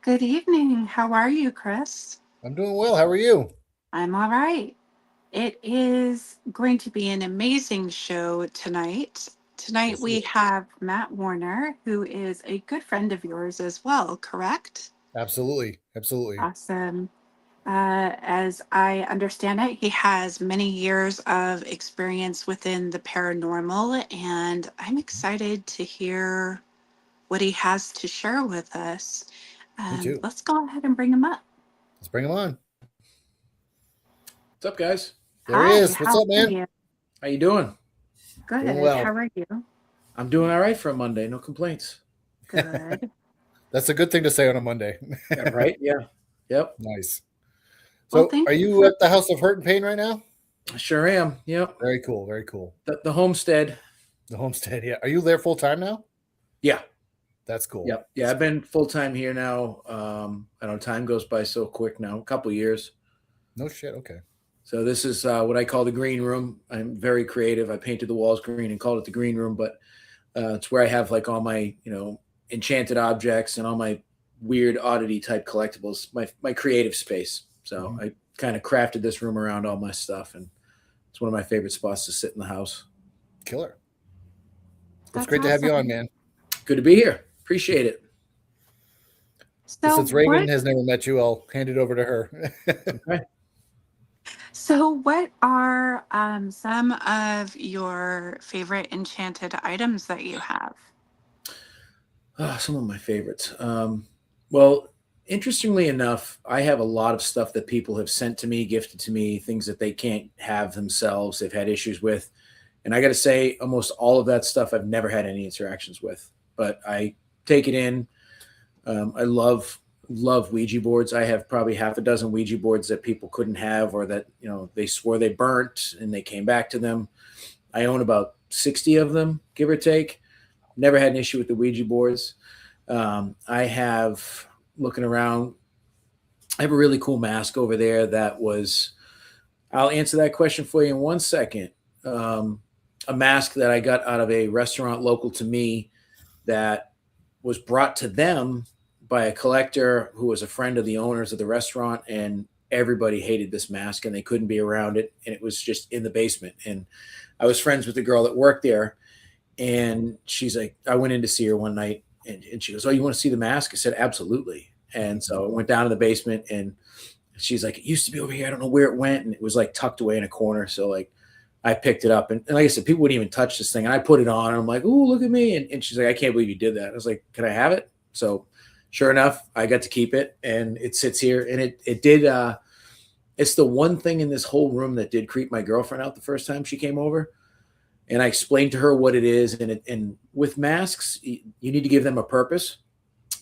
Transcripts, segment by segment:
Good evening. How are you, Chris? I'm doing well. How are you? I'm all right. It is going to be an amazing show tonight. Tonight Yes, it we is. have Matt Warner, who is a good friend of yours as well, correct? Absolutely. Absolutely. Awesome. As I understand it, he has many years of experience within the paranormal, and I'm excited to hear what he has to share with us. Me too. Let's go ahead and bring him up. Let's bring him on. What's up, guys? There he Hi, is. What's how up, are man? you? How you doing? Doing Good. How well. are you? I'm doing all right for a Monday. No complaints. Good. That's a good thing to say on a Monday. Yeah, right? Yeah. Yep. Nice. Well, So, thank are you you for. at the House of Hurt and Pain right now? I sure am. Yep. Very cool. Very cool. The homestead. The homestead. Yeah. Are you there full time now? Yeah. That's cool. Yep. Yeah. That's I've been full time here now. I know time goes by so quick now. A couple years. no shit. Okay. So this is what I call the green room. I'm very creative. I painted the walls green and called it the green room, but it's where I have like all my enchanted objects and all my weird oddity type collectibles. My creative space. So Mhm. I kind of crafted this room around all my stuff, and it's one of my favorite spots to sit in the house. Killer. Well, it's That's great to have you on, awesome. man. Good to be here. Appreciate it. So, So since Reagan what? has never met you, I'll hand it over to her. Okay. So what are some of your favorite enchanted items that you have? Some of my favorites. Well, interestingly enough, I have a lot of stuff that people have sent to me, gifted to me, things that they can't have themselves, they've had issues with. And I got to say, almost all of that stuff I've never had any interactions with, but I take it in. I love Ouija boards. I have probably half a dozen Ouija boards that people couldn't have, or that they swore they burnt and they came back to them. I own about 60 of them, give or take. Never had an issue with the Ouija boards. I have looking around. I have a really cool mask over there that was. I'll answer that question for you in 1 second. Um, a mask that I got out of a restaurant local to me that was brought to them by a collector who was a friend of the owners of the restaurant, and everybody hated this mask and they couldn't be around it, and it was just in the basement. And I was friends with the girl that worked there, and she's like, I went in to see her one night, and she goes, "Oh, you want to see the mask?" I said, "Absolutely." And so I went down to the basement, and she's like, "It used to be over here. I don't know where it went." And it was like tucked away in a corner. So like I picked it up, and like I said, people wouldn't even touch this thing. And I put it on, and I'm like, "Ooh, look at me." And she's like, "I can't believe you did that." I was like, "Can I have it?" So sure enough, I got to keep it, and it sits here. And it did. It's the one thing in this whole room that did creep my girlfriend out the first time she came over. And I explained to her what it is. And with masks, you need to give them a purpose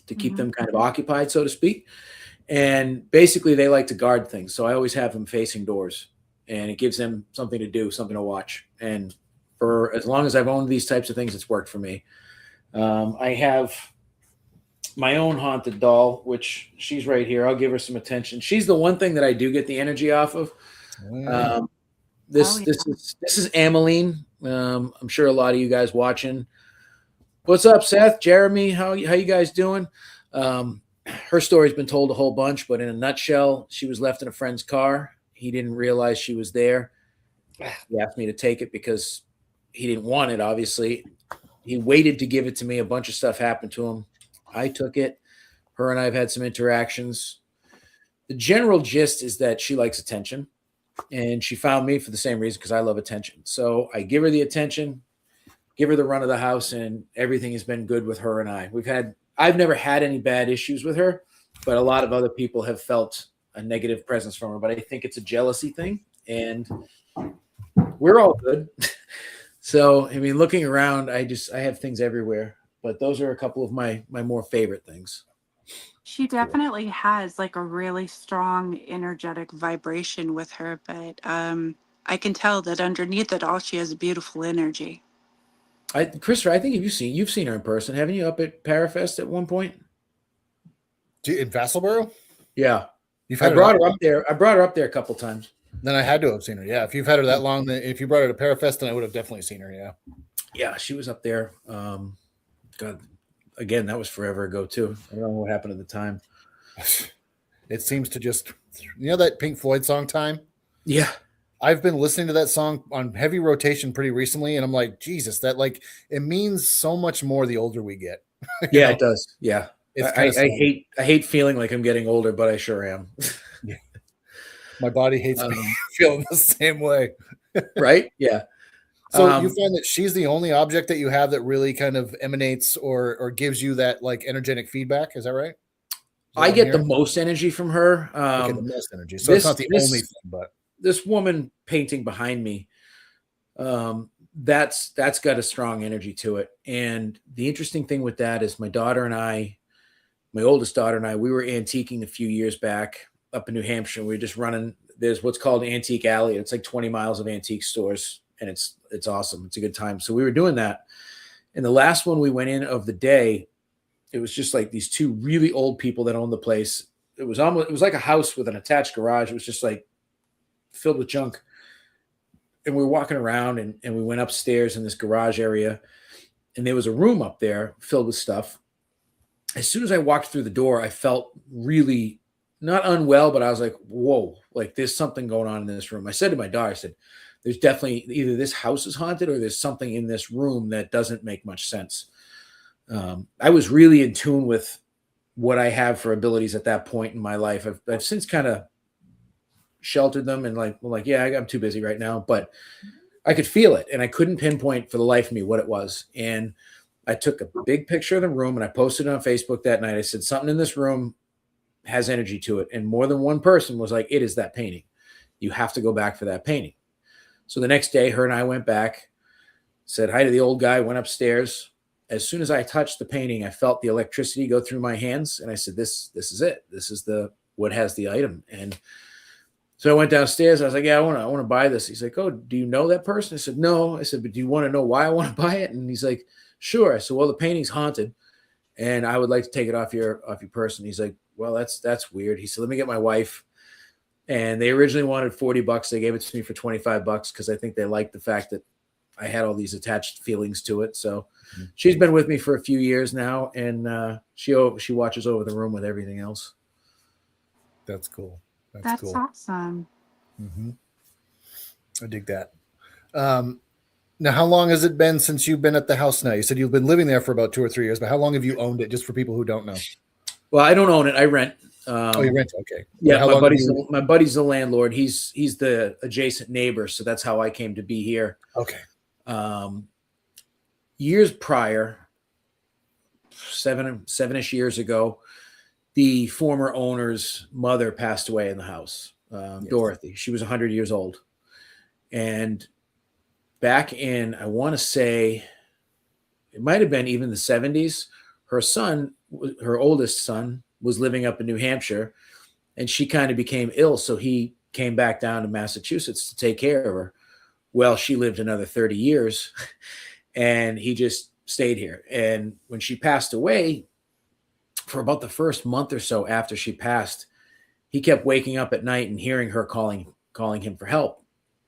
to keep Mhm. them kind of occupied, so to speak. And basically, they like to guard things. So I always have them facing doors, and it gives them something to do, something to watch. And for as long as I've owned these types of things, it's worked for me. I have my own haunted doll, which she's right here. I'll give her some attention. She's the one thing that I do get the energy off of. Oh, yeah. Um, Oh this yeah. this is Ameline. I'm sure a lot of you guys watching. What's up, Seth? Jeremy, how you guys doing? Her story's been told a whole bunch, but in a nutshell, she was left in a friend's car. He didn't realize she was there. He asked me to take it because he didn't want it, obviously. He waited to give it to me. A bunch of stuff happened to him. I took it. Her and I have had some interactions. The general gist is that she likes attention, and she found me for the same reason, because I love attention. So I give her the attention, give her the run of the house, and everything has been good with her and I. I've never had any bad issues with her, but a lot of other people have felt a negative presence from her. But I think it's a jealousy thing, and we're all good. So, I mean, looking around, I have things everywhere, but those are a couple of my more favorite things. She Cool. definitely has like a really strong energetic vibration with her, but I can tell that underneath it all she has a beautiful energy. Christopher, I think you've seen her in person, haven't you? Up at Parafest at one point. In Vassalboro? Yeah, You've I had her that brought her long? up there. I brought her up there a couple times. Then I had to have seen her. Yeah. If you've had her that long, then if you brought her to Parafest, then I would have definitely seen her. Yeah. Yeah, she was up there. God, again, that was forever ago too. I don't know what happened at the time. It seems to just, that Pink Floyd song Time? Yeah. I've been listening to that song on heavy rotation pretty recently, and I'm like, Jesus, that like it means so much more the older we get. Yeah, it does. Yeah. It's kind I of sad. hate feeling like I'm getting older, but I sure am. Yeah. My body hates me feeling the same way. Right? Yeah. So you find that she's the only object that you have that really kind of emanates or gives you that like energetic feedback. Is that right? I get the most energy from her. Okay, the most energy. So it's not the only thing, but this woman painting behind me, that's got a strong energy to it. And the interesting thing with that is my oldest daughter and I, we were antiquing a few years back up in New Hampshire. We were just running. There's what's called Antique Alley. It's like 20 miles of antique stores, and it's awesome. It's a good time. So we were doing that. And the last one we went in of the day, it was just like these two really old people that owned the place. It was like a house with an attached garage. It was just like filled with junk. And we were walking around and we went upstairs in this garage area, and there was a room up there filled with stuff. As soon as I walked through the door, I felt really not unwell, but I was like, whoa, like there's something going on in this room. I said to my daughter, I said, there's definitely either this house is haunted or there's something in this room that doesn't make much sense. I was really in tune with what I have for abilities at that point in my life. I've since kind of sheltered them and yeah, I'm too busy right now, but I could feel it and I couldn't pinpoint for the life of me what it was. And I took a big picture of the room and I posted it on Facebook that night. I said, something in this room has energy to it. And more than one person was like, it is that painting. You have to go back for that painting. So the next day, her and I went back, said hi to the old guy, went upstairs. As soon as I touched the painting, I felt the electricity go through my hands. And I said, this is it. This is what has the item. And so I went downstairs. I was like, yeah, I want to buy this. He's like, oh, do you know that person? I said, no. I said, but do you want to know why I want to buy it? And he's like, sure. I said, well, the painting's haunted and I would like to take it off your person. He's like, well, that's weird. He said, let me get my wife. And they originally wanted $40. They gave it to me for $25 because I think they liked the fact that I had all these attached feelings to it. So she's been with me for a few years now, and she watches over the room with everything else. That's cool. That's cool. Awesome. Mm-hmm. I dig that. Now, how long has it been since you've been at the house now? You said you've been living there for about 2 or 3 years, but how long have you owned it, just for people who don't know? Well, I don't own it. I rent. You rent? Okay. Yeah, my buddy's the landlord. He's the adjacent neighbor, so that's how I came to be here. Okay. Years prior, seven-ish years ago, the former owner's mother passed away in the house. Yes. Dorothy. She was 100 years old, and back in, I want to say, it might have been even the 70s. Her oldest son, was living up in New Hampshire, and she kind of became ill. So he came back down to Massachusetts to take care of her. Well, she lived another 30 years and he just stayed here. And when she passed away, for about the first month or so after she passed, he kept waking up at night and hearing her calling him for help.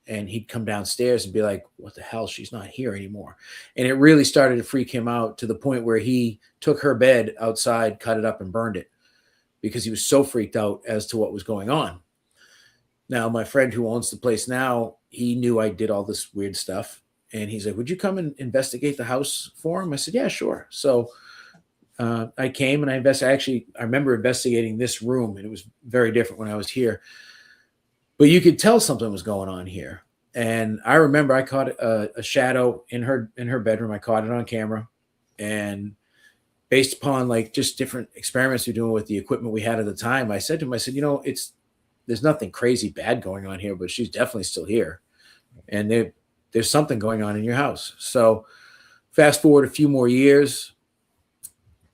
And he'd come downstairs and be like, what the hell? She's not here anymore. And it really started to freak him out to the point where he took her bed outside, cut it up and burned it, because he was so freaked out as to what was going on. Now, my friend who owns the place now, he knew I did all this weird stuff. And he's like, would you come and investigate the house for him? I said, yeah, sure. So I came and I remember investigating this room, and it was very different when I was here. But you could tell something was going on here. And I remember I caught a shadow in her bedroom. I caught it on camera. And based upon like just different experiments we're doing with the equipment we had at the time, I said to him, there's nothing crazy bad going on here, but she's definitely still here. And there's something going on in your house. So fast forward a few more years,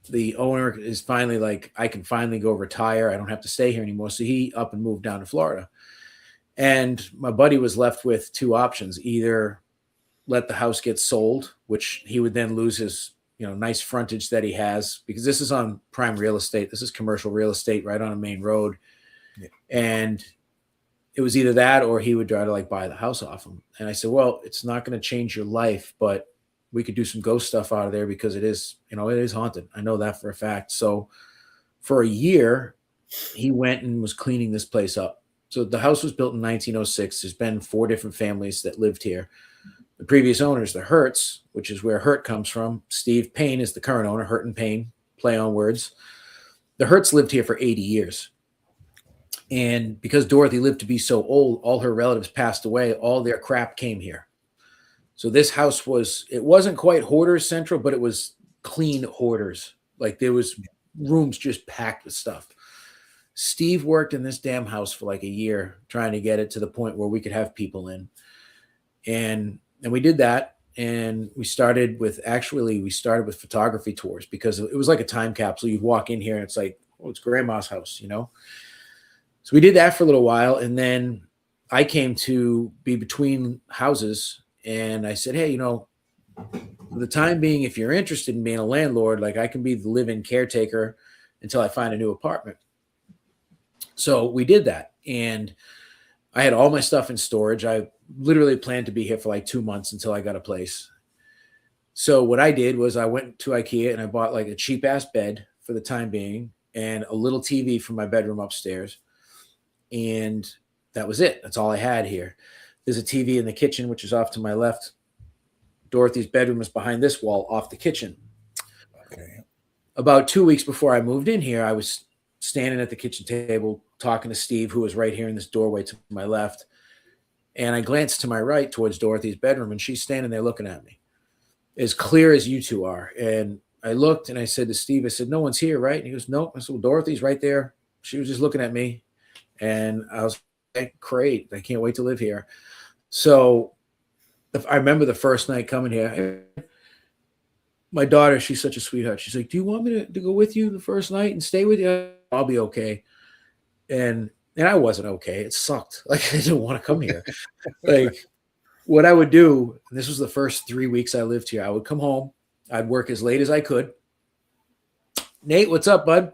the owner is finally like, I can finally go retire. I don't have to stay here anymore. So he up and moved down to Florida. And my buddy was left with two options: either let the house get sold, which he would then lose his nice frontage that he has, because this is on prime real estate. This is commercial real estate right on a main road. Yeah. And it was either that or he would try to like buy the house off him. And I said, well, it's not going to change your life, but we could do some ghost stuff out of there because it is haunted. I know that for a fact. So for a year, he went and was cleaning this place up. So the house was built in 1906. There's been 4 different families that lived here. The previous owners, the Hertz, which is where Hurt comes from. Steve Payne is the current owner, Hurt and Payne, play on words. The Hertz lived here for 80 years. And because Dorothy lived to be so old, all her relatives passed away. All their crap came here. So this house it wasn't quite hoarders central, but it was clean hoarders. Like there was rooms just packed with stuff. Steve worked in this damn house for like a year trying to get it to the point where we could have people in. And we did that. And we started with photography tours because it was like a time capsule. You'd walk in here and it's like, oh, it's grandma's house, you know? So we did that for a little while. And then I came to be between houses and I said, hey, you know, for the time being, if you're interested in being a landlord, like I can be the live-in caretaker until I find a new apartment. So we did that. And I had all my stuff in storage. I literally planned to be here for like 2 months until I got a place. So what I did was I went to IKEA and I bought like a cheap ass bed for the time being and a little TV for my bedroom upstairs. And that was it. That's all I had here. There's a TV in the kitchen, which is off to my left. Dorothy's bedroom is behind this wall off the kitchen. Okay. About 2 weeks before I moved in here, I was standing at the kitchen table talking to Steve, who was right here in this doorway to my left. And I glanced to my right towards Dorothy's bedroom, and she's standing there looking at me, as clear as you two are. And I looked and I said to Steve, I said, no one's here, right? And he goes, nope. I said, well, Dorothy's right there. She was just looking at me. And I was like, great. I can't wait to live here. So I remember the first night coming here. My daughter, she's such a sweetheart. She's like, do you want me to go with you the first night and stay with you? I'll be okay. And I wasn't okay. It sucked. Like I didn't want to come here. Like what I would do, and this was the first 3 weeks I lived here, I would come home. I'd work as late as I could. Nate, what's up, bud?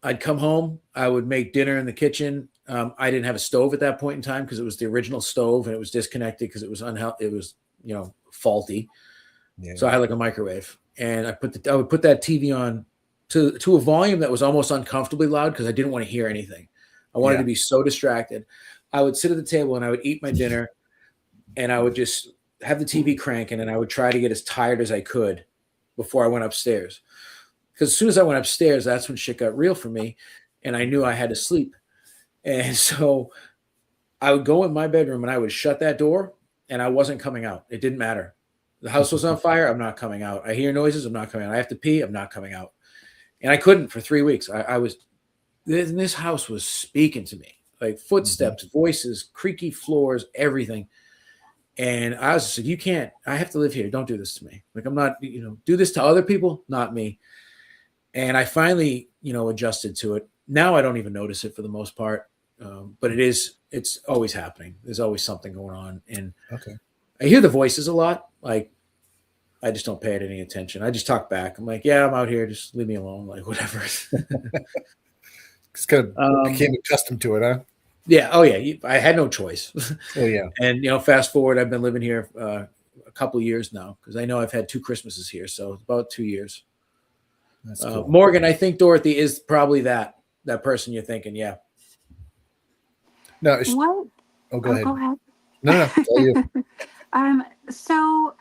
I'd come home. I would make dinner in the kitchen. I didn't have a stove at that point in time because it was the original stove and it was disconnected because it was it was, you know, faulty. Yeah. So I had like a microwave, and I would put that TV on to a volume that was almost uncomfortably loud because I didn't want to hear anything. I wanted to be so distracted. I would sit at the table and I would eat my dinner, and I would just have the TV cranking, and I would try to get as tired as I could before I went upstairs. Because as soon as I went upstairs, that's when shit got real for me, and I knew I had to sleep. And so I would go in my bedroom and I would shut that door, and I wasn't coming out. It didn't matter. The house was on fire. I'm not coming out. I hear noises. I'm not coming out. I have to pee. I'm not coming out. And I couldn't for 3 weeks. This house was speaking to me, like footsteps, voices, creaky floors, everything. And I was just like, you can't, I have to live here. Don't do this to me. Like, I'm not, you know, do this to other people, not me. And I finally, you know, adjusted to it. Now I don't even notice it for the most part. But it's always happening. There's always something going on. And I hear the voices a lot. Like, I just don't pay it any attention. I just talk back. I'm like, yeah, I'm out here. Just leave me alone. Like, whatever. Just kind of became accustomed to it, huh? Yeah. Oh, yeah. I had no choice. Oh, yeah. And, you know, fast forward, I've been living here a couple of years now because I know I've had 2 Christmases here. So about 2 years. That's cool. Morgan, I think Dorothy is probably that person you're thinking. Yeah. No. What? Oh, go ahead. Go ahead. No. Tell you. So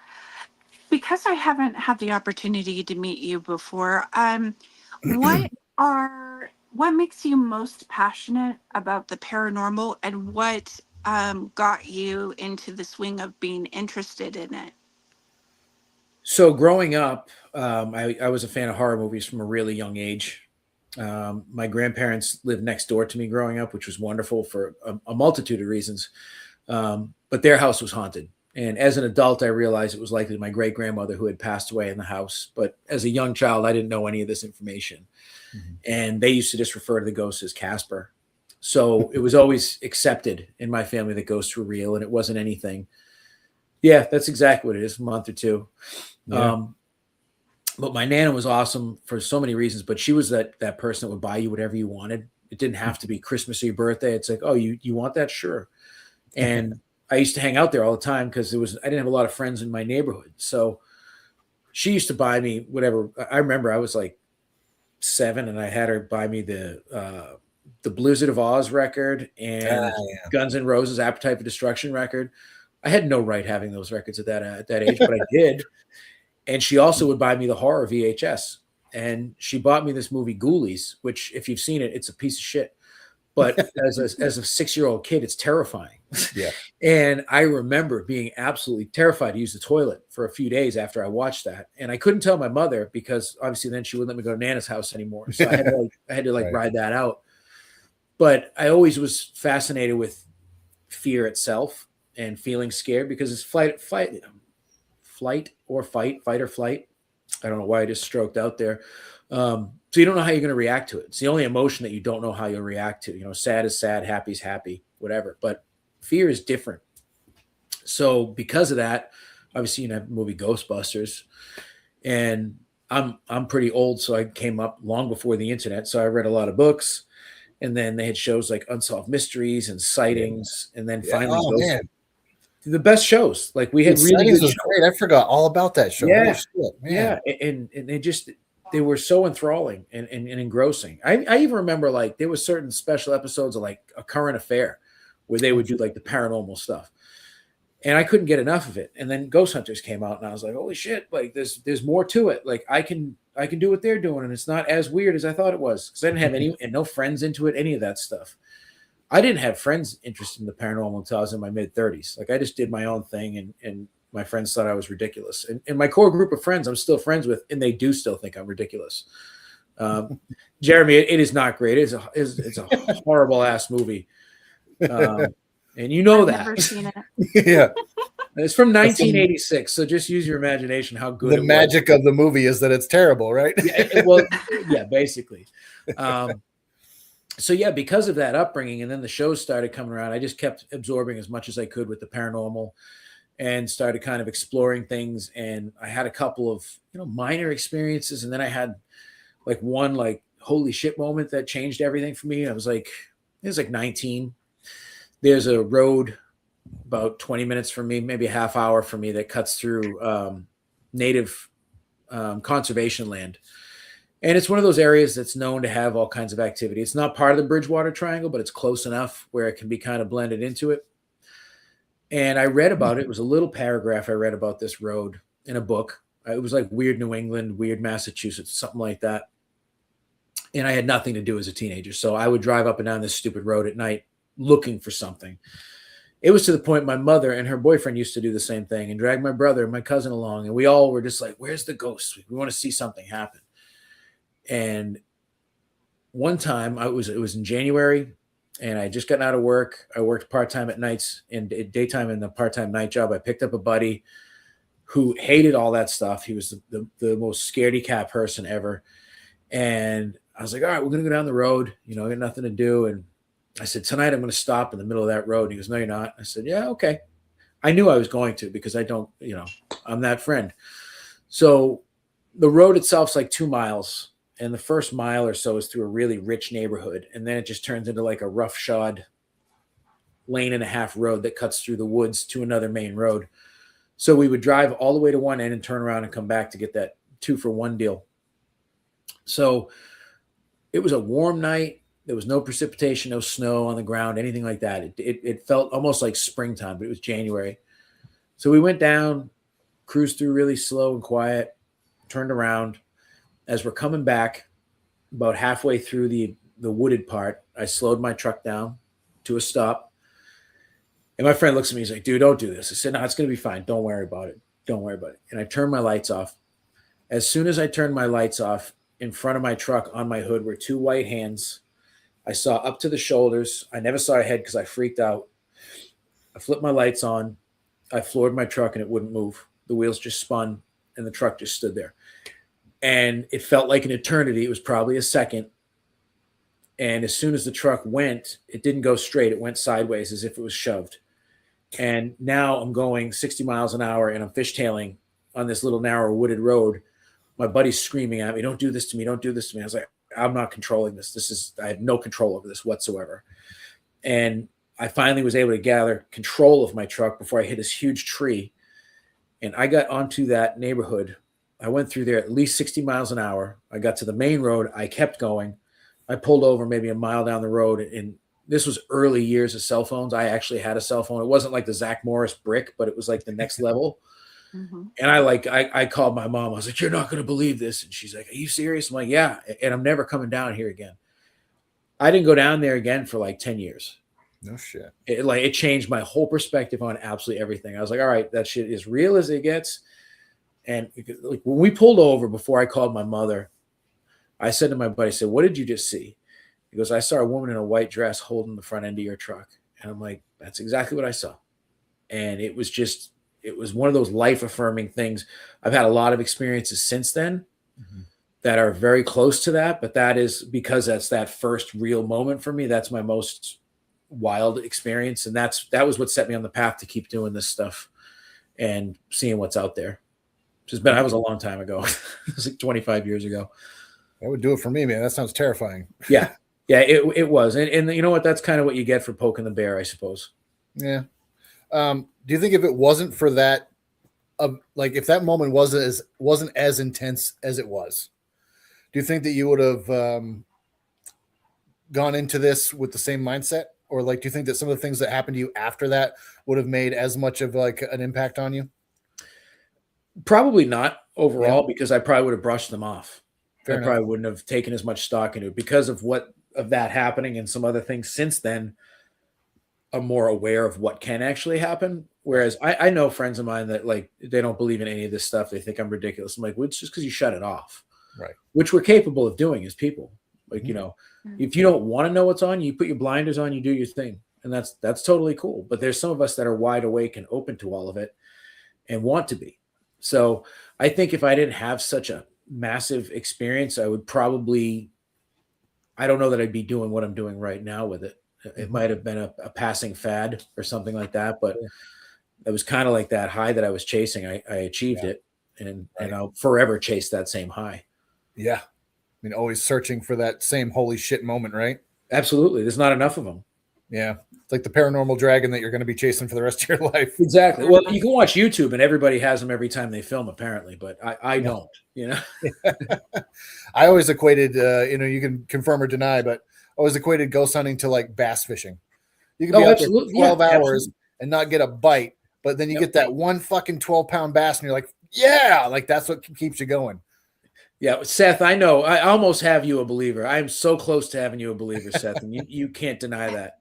because I haven't had the opportunity to meet you before, what makes you most passionate about the paranormal, and what got you into the swing of being interested in it? So growing up, I was a fan of horror movies from a really young age. My grandparents lived next door to me growing up, which was wonderful for a multitude of reasons. But their house was haunted. And as an adult, I realized it was likely my great grandmother who had passed away in the house. But as a young child, I didn't know any of this information. Mm-hmm. And they used to just refer to the ghosts as Casper. So it was always accepted in my family that ghosts were real, and it wasn't anything. Yeah, that's exactly what it is, a month or two. Yeah. But my Nana was awesome for so many reasons, but she was that person that would buy you whatever you wanted. It didn't have to be Christmas or your birthday. It's like, oh, you want that? Sure. And I used to hang out there all the time because I didn't have a lot of friends in my neighborhood. So she used to buy me whatever. I remember I was like 7, and I had her buy me the Blizzard of Oz record and Guns N' Roses Appetite for Destruction record. I had no right having those records at that age, but I did. And she also would buy me the horror VHS. And she bought me this movie Ghoulies, which, if you've seen it, it's a piece of shit. But as a 6-year-old kid, it's terrifying. Yeah. And I remember being absolutely terrified to use the toilet for a few days after I watched that. And I couldn't tell my mother because obviously then she wouldn't let me go to Nana's house anymore. So I had to Right. ride that out. But I always was fascinated with fear itself and feeling scared because it's fight or flight. I don't know why I just stroked out there. So you don't know how you're going to react to it. It's the only emotion that you don't know how you'll react to. You know, sad is sad, happy is happy, whatever. But fear is different. So because of that, obviously you have the movie Ghostbusters, and I'm pretty old, so I came up long before the internet. So I read a lot of books, and then they had shows like Unsolved Mysteries and Sightings, and then finally the best shows. Like we had really good was great. I forgot all about that show. Yeah, shit, yeah, and they were so enthralling and engrossing. I even remember like there was certain special episodes of like A Current Affair where they would do like the paranormal stuff, and I couldn't get enough of it. And then Ghost Hunters came out, and I was like, holy shit! Like there's more to it. Like I can do what they're doing, and it's not as weird as I thought it was because I didn't have any and no friends into it, any of that stuff. I didn't have friends interested in the paranormal until I was in my mid-30s. Like I just did my own thing, and my friends thought I was ridiculous. And my core group of friends, I'm still friends with, and they do still think I'm ridiculous. Jeremy, it is not great. It's a horrible ass movie, and you know that. Never seen it. Yeah. It's from 1986, so just use your imagination how good the magic of the movie is that it's terrible, right? Yeah, basically. So yeah, because of that upbringing, and then the shows started coming around, I just kept absorbing as much as I could with the paranormal and started kind of exploring things. And I had a couple of, minor experiences. And then I had like one like holy shit moment that changed everything for me. It was like 19. There's a road about 20 minutes from me, maybe a half hour from me, that cuts through native conservation land. And it's one of those areas that's known to have all kinds of activity. It's not part of the Bridgewater Triangle, but it's close enough where it can be kind of blended into it. And I read about it. It was a little paragraph I read about this road in a book. It was like Weird New England, Weird Massachusetts, something like that. And I had nothing to do as a teenager. So I would drive up and down this stupid road at night looking for something. It was to the point my mother and her boyfriend used to do the same thing and drag my brother and my cousin along. And we all were just like, where's the ghost? We want to see something happen. And one time it was in January, and I had just gotten out of work. I worked part-time at nights and daytime in the part-time night job. I picked up a buddy who hated all that stuff. He was the most scaredy cat person ever. And I was like, all right, we're going to go down the road. I got nothing to do. And I said, tonight I'm going to stop in the middle of that road. And he goes, no, you're not. I said, yeah, okay. I knew I was going to because I don't, I'm that friend. So the road itself's like 2 miles. And the first mile or so is through a really rich neighborhood. And then it just turns into like a roughshod lane and a half road that cuts through the woods to another main road. So we would drive all the way to one end and turn around and come back to get that 2-for-1 deal. So it was a warm night. There was no precipitation, no snow on the ground, anything like that. It felt almost like springtime, but it was January. So we went down, cruised through really slow and quiet, turned around. As we're coming back, about halfway through the wooded part, I slowed my truck down to a stop. And my friend looks at me, he's like, dude, don't do this. I said, no, it's going to be fine. Don't worry about it. Don't worry about it. And I turned my lights off. As soon as I turned my lights off, in front of my truck on my hood were 2 white hands. I saw up to the shoulders. I never saw a head because I freaked out. I flipped my lights on. I floored my truck and it wouldn't move. The wheels just spun and the truck just stood there. And it felt like an eternity. It was probably a second. And as soon as the truck went, it didn't go straight. It went sideways as if it was shoved. And now I'm going 60 miles an hour and I'm fishtailing on this little narrow wooded road. My buddy's screaming at me, don't do this to me. Don't do this to me. I was like, I'm not controlling this. I have no control over this whatsoever. And I finally was able to gather control of my truck before I hit this huge tree. And I got onto that neighborhood I went through there at least 60 miles an hour. I got to the main road. I kept going. I pulled over maybe a mile down the road, and this was early years of cell phones. I actually had a cell phone. It wasn't like the Zach Morris brick, but it was like the next level. Mm-hmm. And I called my mom. I was like, "You're not going to believe this." And she's like, "Are you serious?" I'm like, "Yeah." And I'm never coming down here again. I didn't go down there again for like 10 years. No shit. It changed my whole perspective on absolutely everything. I was like, all right, that shit is real as it gets. And like when we pulled over, before I called my mother, I said to my buddy, I said, "What did you just see?" He goes, "I saw a woman in a white dress holding the front end of your truck." And I'm like, that's exactly what I saw. And it was one of those life affirming things. I've had a lot of experiences since then that are very close to that, but that is because that's that first real moment for me. That's my most wild experience. And that was what set me on the path to keep doing this stuff and seeing what's out there. That was a long time ago. It was like 25 years ago. That would do it for me, man. That sounds terrifying. Yeah. Yeah, it was. And you know what? That's kind of what you get for poking the bear, I suppose. Yeah. Do you think if it wasn't for that, like if that moment wasn't as intense as it was, do you think that you would have gone into this with the same mindset? Or like, do you think that some of the things that happened to you after that would have made as much of like an impact on you? Probably not overall, because I probably would have brushed them off. Fair I enough. probably wouldn't have taken as much stock into it because of that happening and some other things since then. I'm more aware of what can actually happen. Whereas I know friends of mine that like, they don't believe in any of this stuff. They think I'm ridiculous. I'm like, well, it's just because you shut it off. Right. Which we're capable of doing as people. Like, you know, if you don't want to know what's on, you put your blinders on, you do your thing. And that's totally cool. But there's some of us that are wide awake and open to all of it and want to be. So I think if I didn't have such a massive experience, I would probably, I don't know that I'd be doing what I'm doing right now with it. It might have been a passing fad or something like that, but it was kind of like that high that I was chasing. I achieved it, and I'll forever chase that same high. Yeah. I mean, always searching for that same holy shit moment, right? Absolutely. There's not enough of them. Yeah. It's like the paranormal dragon that you're going to be chasing for the rest of your life. Exactly. Well, you can watch YouTube and everybody has them every time they film, apparently, but I don't, you know? I always equated, you can confirm or deny, but always equated ghost hunting to like bass fishing. You can be out there for 12 hours and not get a bite, but then you get that one fucking 12-pound bass and you're like, yeah, like that's what keeps you going. Yeah, Seth, I know. I almost have you a believer. I'm so close to having you a believer, Seth, and you can't deny that.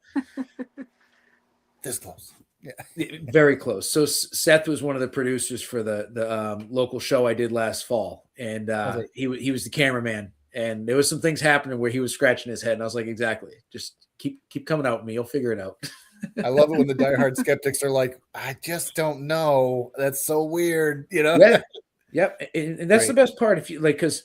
This close. Yeah. Very close. So Seth was one of the producers for the local show I did last fall, and he was the cameraman. And there was some things happening where he was scratching his head, and I was like, exactly. Just keep coming out with me. You'll figure it out. I love it when the diehard skeptics are like, I just don't know. That's so weird, you know? Yeah. Yep. And that's the best part. If you like, because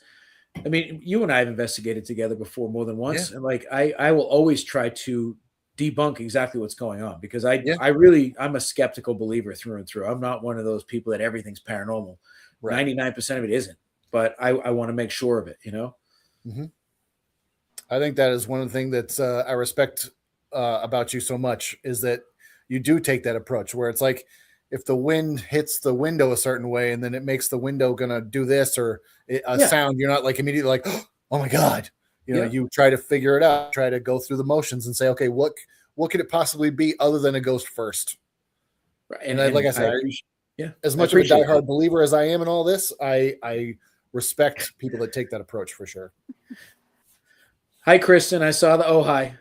I mean, you and I have investigated together before more than once. Yeah. And like, I will always try to debunk exactly what's going on because I'm a skeptical believer through and through. I'm not one of those people that everything's paranormal. Right. 99% of it isn't, but I want to make sure of it, you know? Mm-hmm. I think that is one of the things that's I respect about you so much is that you do take that approach where it's like, if the wind hits the window a certain way and then it makes the window gonna do this or sound, you're not like immediately like, oh my God, you know, you try to figure it out, try to go through the motions and say, okay, what could it possibly be other than a ghost first? Right. And like I said, as much of a diehard believer as I am in all this, I respect people that take that approach for sure. Hi, Kristen. I saw the hi.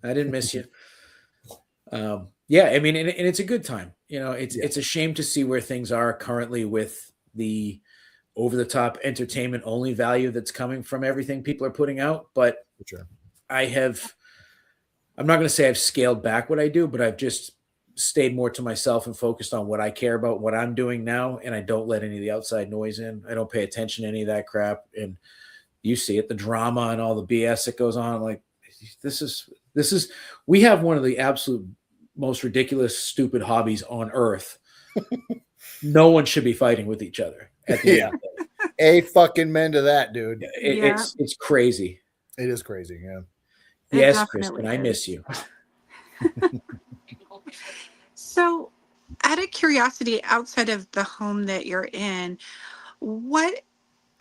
I didn't miss you. Yeah, I mean, and it's a good time. You know, it's a shame to see where things are currently with the over-the-top entertainment only value that's coming from everything people are putting out. But sure. I'm not going to say I've scaled back what I do, but I've just stayed more to myself and focused on what I care about, what I'm doing now, and I don't let any of the outside noise in. I don't pay attention to any of that crap. And you see it, the drama and all the BS that goes on. I'm like, this is we have one of the absolute most ridiculous, stupid hobbies on earth. No one should be fighting with each other. At the end of the day. A fucking men to that, dude. It's crazy. It is crazy. Yeah. Yes, Kristen, I miss you. So, out of curiosity, outside of the home that you're in, what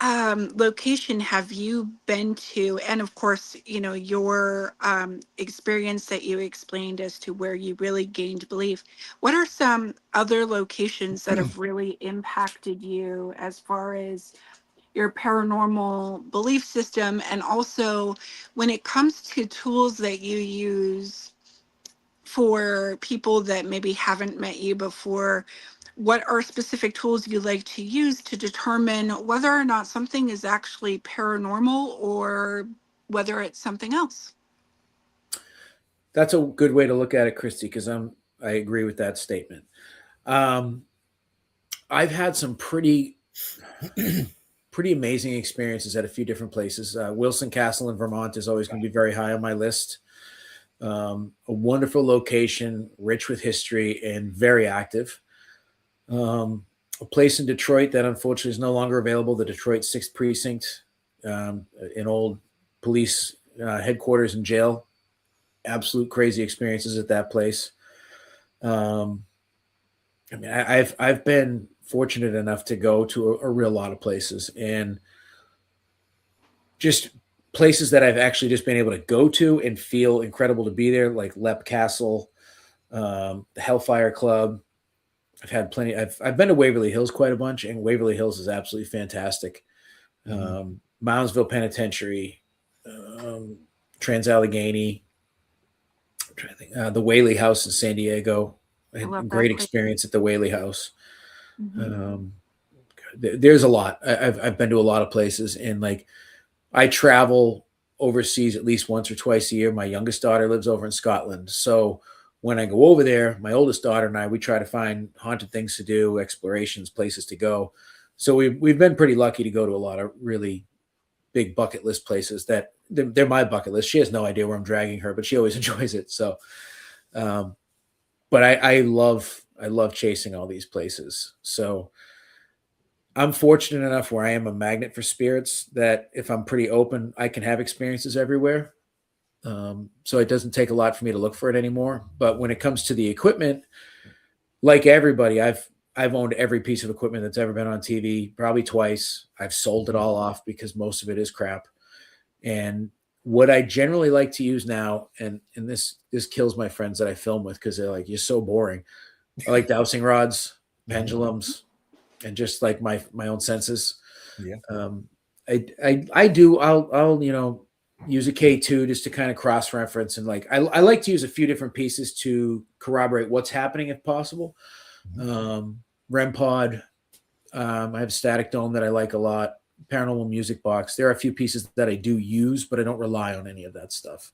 location have you been to? And of course, your experience that you explained as to where you really gained belief. What are some other locations that have really impacted you as far as your paranormal belief system? And also, when it comes to tools that you use for people that maybe haven't met you before, what are specific tools you like to use to determine whether or not something is actually paranormal or whether it's something else? That's a good way to look at it, Christy, because I agree with that statement. Um, I've had some pretty amazing experiences at a few different places. Wilson Castle in Vermont is always going to be very high on my list. A wonderful location, rich with history, and very active. A place in Detroit that unfortunately is no longer available, the Detroit 6th Precinct, an old police headquarters and jail. Absolute crazy experiences at that place. I mean, I've been fortunate enough to go to a real lot of places, and just places that I've actually just been able to go to and feel incredible to be there, like Lep Castle, the Hellfire Club. I've had plenty. I've been to Waverly Hills quite a bunch, and Waverly Hills is absolutely fantastic. Moundsville Penitentiary, Trans-Allegheny. I'm trying to think. The Whaley House in San Diego. I had a great experience at the Whaley House. There's a lot. I've been to a lot of places, and like I travel overseas at least once or twice a year. My youngest daughter lives over in Scotland, so when I go over there, my oldest daughter and I, we try to find haunted things to do, explorations, places to go. So we've been pretty lucky to go to a lot of really big bucket list places that they're my bucket list. She has no idea where I'm dragging her, but she always enjoys it. So, but I love chasing all these places. So I'm fortunate enough where I am a magnet for spirits that if I'm pretty open, I can have experiences everywhere. So it doesn't take a lot for me to look for it anymore. But when it comes to the equipment, like everybody, I've owned every piece of equipment that's ever been on TV, probably twice. I've sold it all off because most of it is crap. And what I generally like to use now, and this kills my friends that I film with because they're like, "You're so boring." I like dowsing rods, pendulums, and just like my own senses. Yeah. I do. I'll use a K2 just to kind of cross reference, and like I like to use a few different pieces to corroborate what's happening if possible. REM pod. I have a static dome that I like a lot. Paranormal music box. There are a few pieces that I do use, but I don't rely on any of that stuff.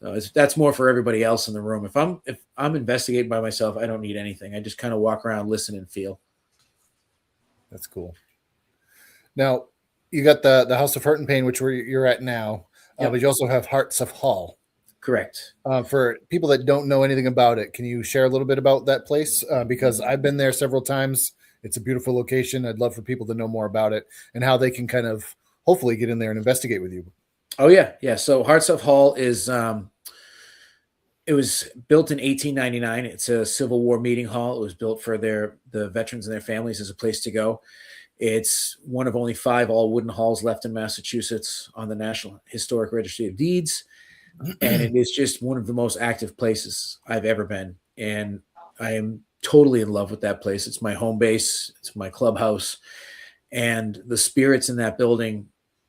So that's more for everybody else in the room. If I'm investigating by myself, I don't need anything. I just kind of walk around, listen, and feel. That's cool. Now, you got the House of Hurt and Pain, which you're at now, but you also have Hearts of Hall. Correct. For people that don't know anything about it, can you share a little bit about that place? Because I've been there several times. It's a beautiful location. I'd love for people to know more about it and how they can kind of hopefully get in there and investigate with you. Oh yeah. So Hearts of Hall is it was built in 1899. It's a Civil War meeting hall. It was built for the veterans and their families as a place to go. It's one of only 5 all wooden halls left in Massachusetts on the National Historic Registry of Deeds. And it is just one of the most active places I've ever been. And I am totally in love with that place. It's my home base. It's my clubhouse. And the spirits in that building,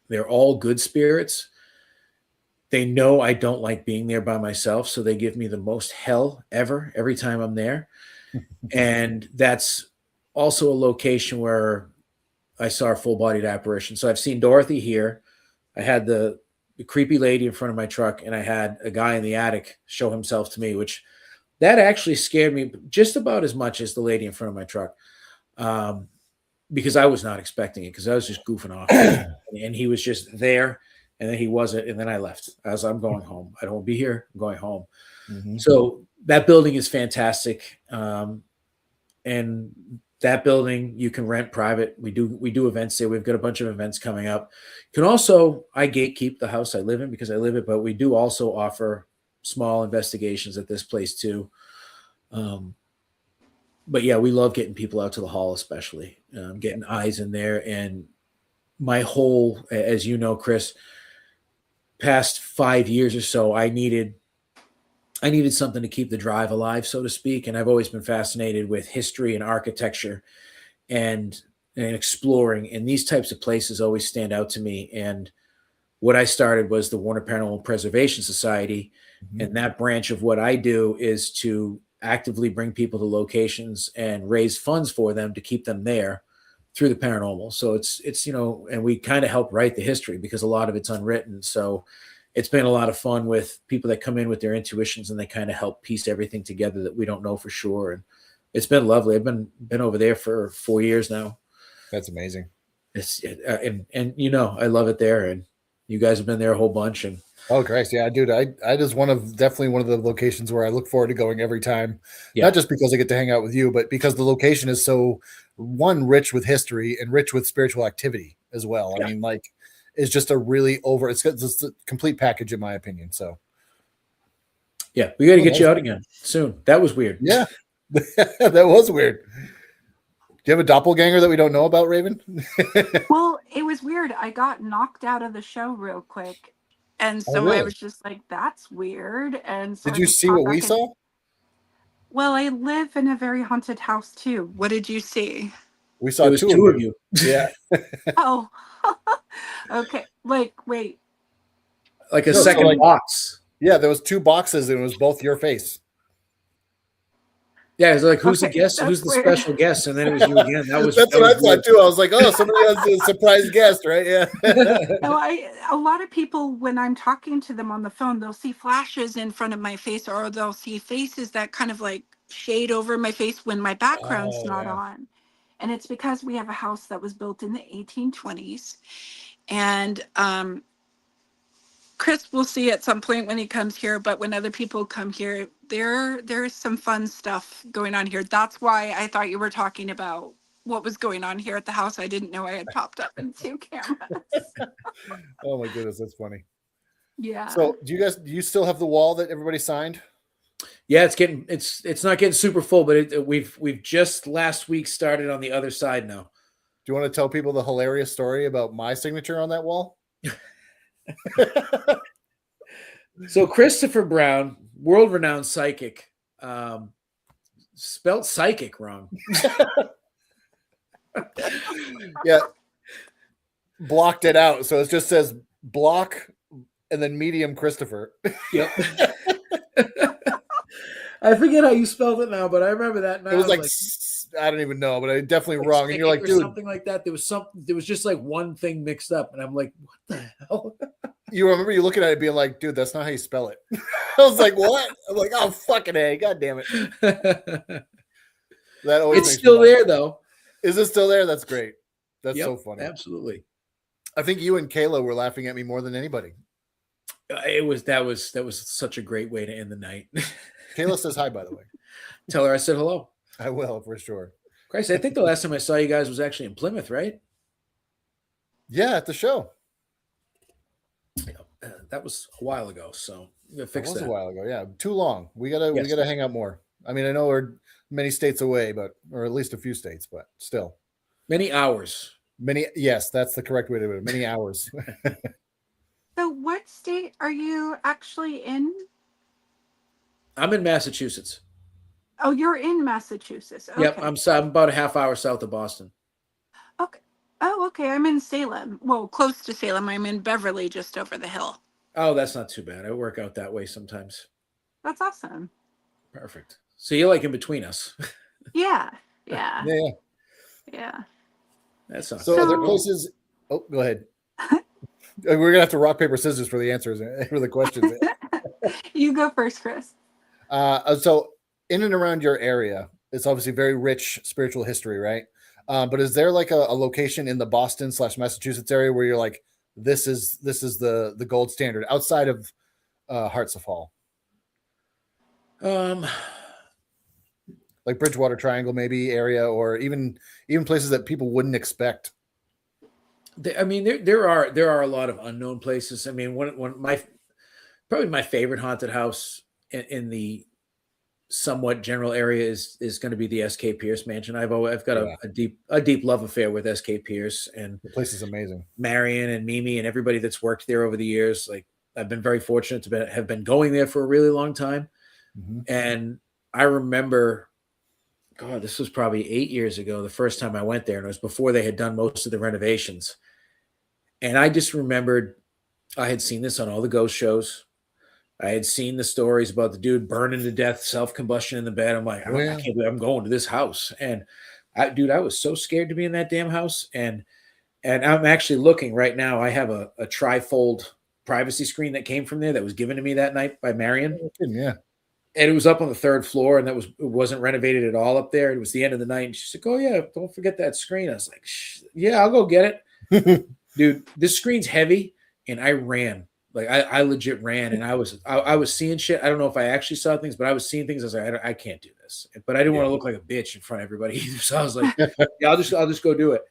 they're all good spirits. They know I don't like being there by myself, so they give me the most hell ever every time I'm there. And that's also a location where I saw a full-bodied apparition. So I've seen Dorothy here. I had the creepy lady in front of my truck, and I had a guy in the attic show himself to me, which that actually scared me just about as much as the lady in front of my truck, because I was not expecting it, because I was just goofing off. And he was just there, and then he wasn't, and then I left. I'm going home. I don't want to be here. I'm going home. So that building is fantastic. And that building you can rent private. We do events there. We've got a bunch of events coming up. You can also, I gatekeep the house I live in because I live it, but we do also offer small investigations at this place too. But yeah, we love getting people out to the hall, especially getting eyes in there. And my whole, as you know, Chris, past 5 years or so, I needed something to keep the drive alive, so to speak. And I've always been fascinated with history and architecture and exploring. And these types of places always stand out to me. And what I started was the Warner Paranormal Preservation Society. Mhm. And that branch of what I do is to actively bring people to locations and raise funds for them to keep them there through the paranormal. So it's and we kind of help write the history because a lot of it's unwritten. So it's been a lot of fun with people that come in with their intuitions and they kind of help piece everything together that we don't know for sure. And it's been lovely. I've been over there for 4 years now. That's amazing. It's and I love it there, and you guys have been there a whole bunch. And Oh, Christ. Yeah, dude. I just definitely one of the locations where I look forward to going every time. Yeah. Not just because I get to hang out with you, but because the location is so rich with history and rich with spiritual activity as well. Yeah. I mean, like, it's just it's just a complete package in my opinion. So yeah, we got to get you out again soon. That was weird. Yeah. That was weird. Do you have a doppelganger that we don't know about, Raven? Well, it was weird. I got knocked out of the show real quick. And so really? I was just like, that's weird. And so Did I you just see popped what we back in. saw? Well, I live in a very haunted house too. What did you see? We saw It was two of you. Yeah. Oh, okay. Like, wait. Like a No, so second like- box. Yeah, there was two boxes and it was both your face. Yeah, it's like, who's the Okay, guest? that's Who's the weird. special guest? And then it was you again. That's what I thought too. I was like, oh, somebody has a surprise guest, right? Yeah. No, a lot of people, when I'm talking to them on the phone, they'll see flashes in front of my face, or they'll see faces that kind of like shade over my face when my background's Oh, not yeah. on. And it's because we have a house that was built in the 1820s. And Chris will see at some point when he comes here, but when other people come here, there's some fun stuff going on here. That's why I thought you were talking about what was going on here at the house. I didn't know I had popped up in 2 cameras. Oh my goodness, that's funny. Yeah. So do you still have the wall that everybody signed? Yeah, it's not getting super full, but we've just last week started on the other side now. Do you want to tell people the hilarious story about my signature on that wall? So Christopher Brown, world-renowned psychic, spelt psychic wrong. Yeah. Blocked it out. So it just says block and then medium Christopher. Yep. I forget how you spelled it now, but I remember that now. It was like I don't even know, but I definitely wrong. And you're like, dude, something like that. There was just like one thing mixed up, and I'm like, what the hell? you remember you looking at it being like, dude, that's not how you spell it. I was like, what? I'm like, oh, fucking A. God damn it. That always It's makes me still laugh. there, though. Is it still there? That's great. That's Yep, so funny. Absolutely. I think you and Kayla were laughing at me more than anybody. That was such a great way to end the night. Kayla says hi, by the way. Tell her I said hello. I will, for sure. Christ, I think the last time I saw you guys was actually in Plymouth, right? Yeah, at the show. That was a while ago, so we gotta It fix was that. a while ago. Yeah, too long. We gotta Yes. hang out more. I mean, I know we're many states away, or at least a few states, but still. Many hours. Yes, that's the correct way to do it. Many hours. So what state are you actually in? I'm in Massachusetts. Oh, you're in Massachusetts. Okay. Yep, I'm about a half hour south of Boston. Okay. Oh, okay. I'm in Salem. Well, close to Salem. I'm in Beverly, just over the hill. Oh, that's not too bad. I work out that way sometimes. That's awesome. Perfect. So you're like in between us. Yeah. Yeah. Yeah. Yeah. That's not So, are there So- places? Oh, go ahead. We're gonna have to rock paper scissors for the answers for the questions. You go first, Chris. So in and around your area, it's obviously very rich spiritual history, right? But is there like a location in the Boston/Massachusetts area where you're like, this is the gold standard outside of Hearts of Hall, like Bridgewater Triangle maybe area, or even places that people wouldn't expect? I mean, there are a lot of unknown places. I mean, probably my favorite haunted house in the somewhat general area is going to be the SK Pierce mansion. I've got Yeah. a deep love affair with SK Pierce and The place is amazing. Marion and Mimi and everybody that's worked there over the years. Like I've been very fortunate to have been going there for a really long time. Mm-hmm. And I remember, God, this was probably 8 years ago, the first time I went there, and it was before they had done most of the renovations. And I just remembered I had seen this on all the ghost shows. I had seen the stories about the dude burning to death, self-combustion in the bed. I'm like, Oh, I yeah. can't believe I'm going to this house. And I was so scared to be in that damn house. And I'm actually looking right now. I have a trifold privacy screen that came from there that was given to me that night by Marion. Yeah. And it was up on the third floor, and it wasn't renovated at all up there. It was the end of the night. And she's like, "Oh yeah, don't forget that screen." I was like, "Yeah, I'll go get it." Dude, this screen's heavy, and I ran. Like I legit ran, and I was seeing shit. I don't know if I actually saw things, but I was seeing things. I was like, I can't do this. But I didn't want to look like a bitch in front of everybody either. So I was like, yeah, I'll just go do it.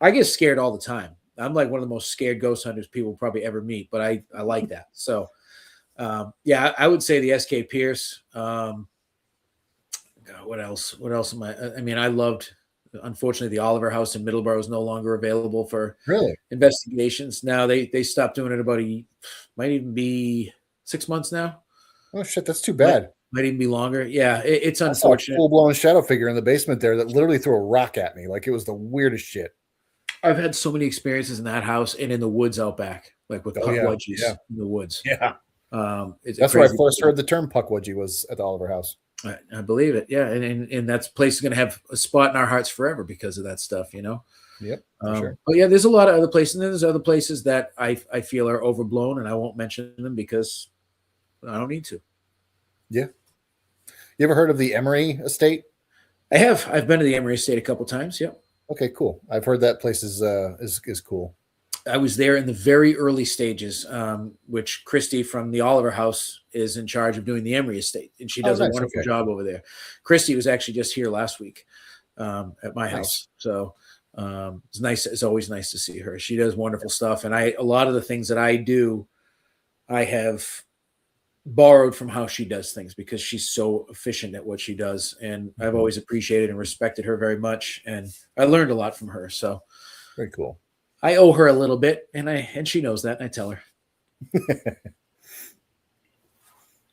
I get scared all the time. I'm like one of the most scared ghost hunters people probably ever meet, but I like that. So yeah, I would say the SK Pierce. God, what else? What else am I mean, I loved, unfortunately, the Oliver House in Middleborough is no longer available for investigations. Now they stopped doing it about might even be 6 months now. Oh shit, that's too bad. Might even be longer. Yeah, it's unfortunate. Full blown shadow figure in the basement there that literally threw a rock at me. Like it was the weirdest shit. I've had so many experiences in that house and in the woods out back, like with puckwudgies in the woods. Yeah. That's where I first heard the term puckwudgie was at the Oliver House. I believe it. Yeah. And that place is going to have a spot in our hearts forever because of that stuff, you know? Yep. For sure. But yeah, there's a lot of other places. And then there's other places that I feel are overblown, and I won't mention them because I don't need to. Yeah. You ever heard of the Emery Estate? I have. I've been to the Emery Estate a couple times. Yep. Okay, cool. I've heard that place is cool. I was there in the very early stages, which Christy from the Oliver House is in charge of doing the Emery Estate, and she does a wonderful job over there. Christy was actually just here last week at my house, so it's nice. It's always nice to see her. She does wonderful stuff, and a lot of the things that I do, I have borrowed from how she does things because she's so efficient at what she does, and I've always appreciated and respected her very much, and I learned a lot from her. So very cool. I owe her a little bit, and she knows that, and I tell her.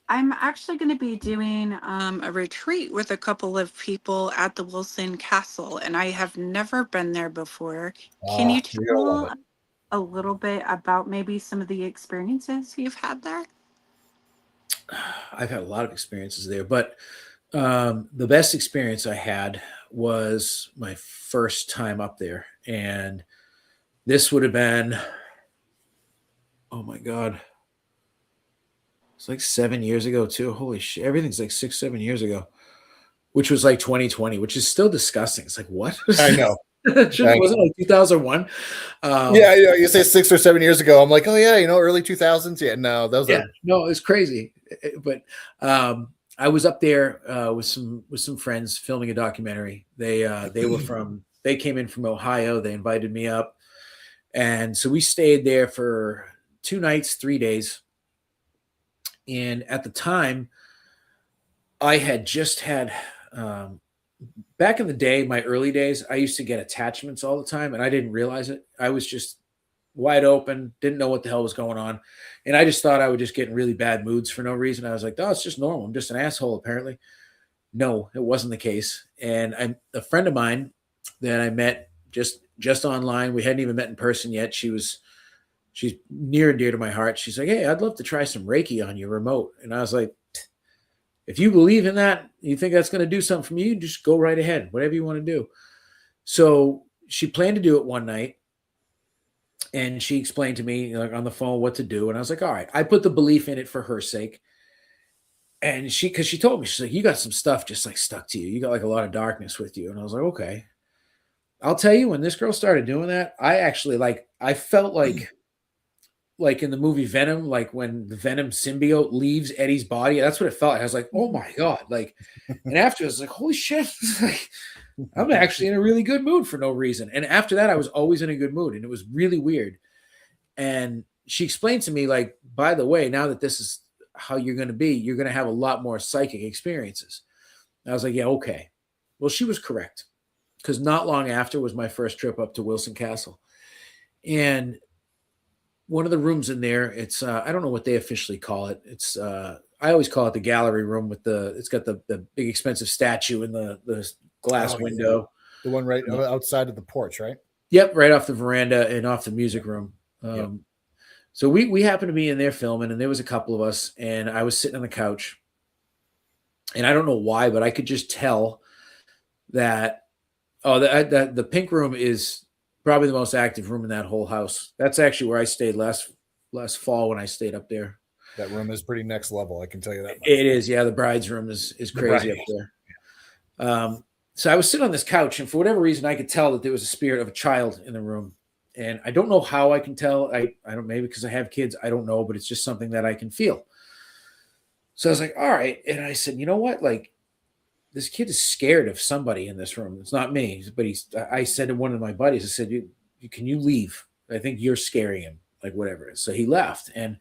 I'm actually going to be doing a retreat with a couple of people at the Wilson Castle, and I have never been there before. Can you tell a little bit about maybe some of the experiences you've had there? I've had a lot of experiences there, but the best experience I had was my first time up there, and this would have been, oh my God, it's like 7 years ago too. Holy shit, everything's like 6-7 years ago, which was like 2020, which is still disgusting. It's like, what? I know. It wasn't like 2001. Yeah, you say 6 or 7 years ago. I'm like, oh yeah, early 2000s. Yeah, no, those are no, it's crazy. But I was up there with some friends filming a documentary. They came in from Ohio. They invited me up, and so we stayed there for 2 nights, 3 days. And at the time, I had just had. Back in the day, my early days, I used to get attachments all the time, and I didn't realize it. I was just wide open, didn't know what the hell was going on. And I just thought I would just get in really bad moods for no reason. I was like, oh, it's just normal. I'm just an asshole, apparently. No, it wasn't the case. And a friend of mine that I met just online, we hadn't even met in person yet. She's near and dear to my heart. She's like, hey, I'd love to try some Reiki on your remote. And I was like, if you believe in that, you think that's going to do something for you, just go right ahead, whatever you want to do. So she planned to do it one night, and she explained to me on the phone what to do. And I was like, all right, I put the belief in it for her sake. And because she told me, she's like, you got some stuff just like stuck to you. You got like a lot of darkness with you. And I was like, okay. I'll tell you, when this girl started doing that, I actually I felt like in the movie Venom, like when the Venom symbiote leaves Eddie's body, that's what it felt like. I was like, oh my God. And after I was like, holy shit, I'm actually in a really good mood for no reason. And after that, I was always in a good mood, and it was really weird. And she explained to me, like, by the way, now that this is, how you're going to be. You're going to have a lot more psychic experiences. And I was like, yeah, okay. Well, she was correct, because not long after was my first trip up to Wilson Castle. And one of the rooms in there, it's I don't know what they officially call it. It's I always call it the gallery room with it's got the big expensive statue in the glass window. Yeah. The one right outside of the porch, right? Yep, right off the veranda and off the music room. Yep. So we happened to be in there filming, and there was a couple of us, and I was sitting on the couch, and I don't know why, but I could just tell that the pink room is probably the most active room in that whole house. That's actually where I stayed last fall when I stayed up there. That room is pretty next level, I can tell you that much. It is, yeah. The bride's room is crazy up there. So I was sitting on this couch, and for whatever reason, I could tell that there was a spirit of a child in the room. And I don't know how I can tell. I don't, maybe because I have kids, I don't know, but it's just something that I can feel. So I was like, all right. And I said, you know what? Like, this kid is scared of somebody in this room. It's not me, but I said to one of my buddies, I said, can you leave? I think you're scaring him, like whatever it is. So he left, and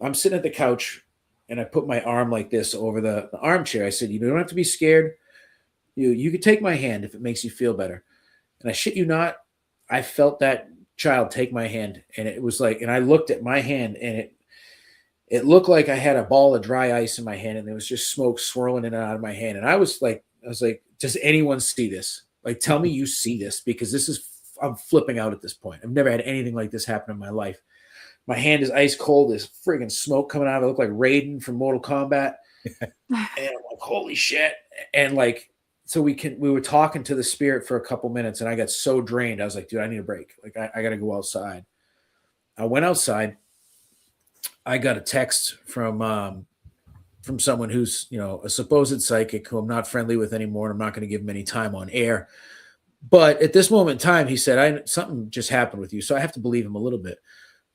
I'm sitting at the couch, and I put my arm like this over the armchair. I said, you don't have to be scared. You could take my hand if it makes you feel better. And I shit you not, I felt that child take my hand, and it was like, and I looked at my hand, and it looked like I had a ball of dry ice in my hand, and there was just smoke swirling in and out of my hand. And I was like, does anyone see this? Like, tell me you see this, because I'm flipping out at this point. I've never had anything like this happen in my life. My hand is ice cold. There's friggin' smoke coming out of it. I look like Raiden from Mortal Kombat. And I'm like, holy shit. And like, so we were talking to the spirit for a couple minutes, and I got so drained. I was like, dude, I need a break. Like, I got to go outside. I went outside. I got a text from someone who's, a supposed psychic who I'm not friendly with anymore. And I'm not going to give him any time on air. But at this moment in time, he said, something just happened with you. So I have to believe him a little bit.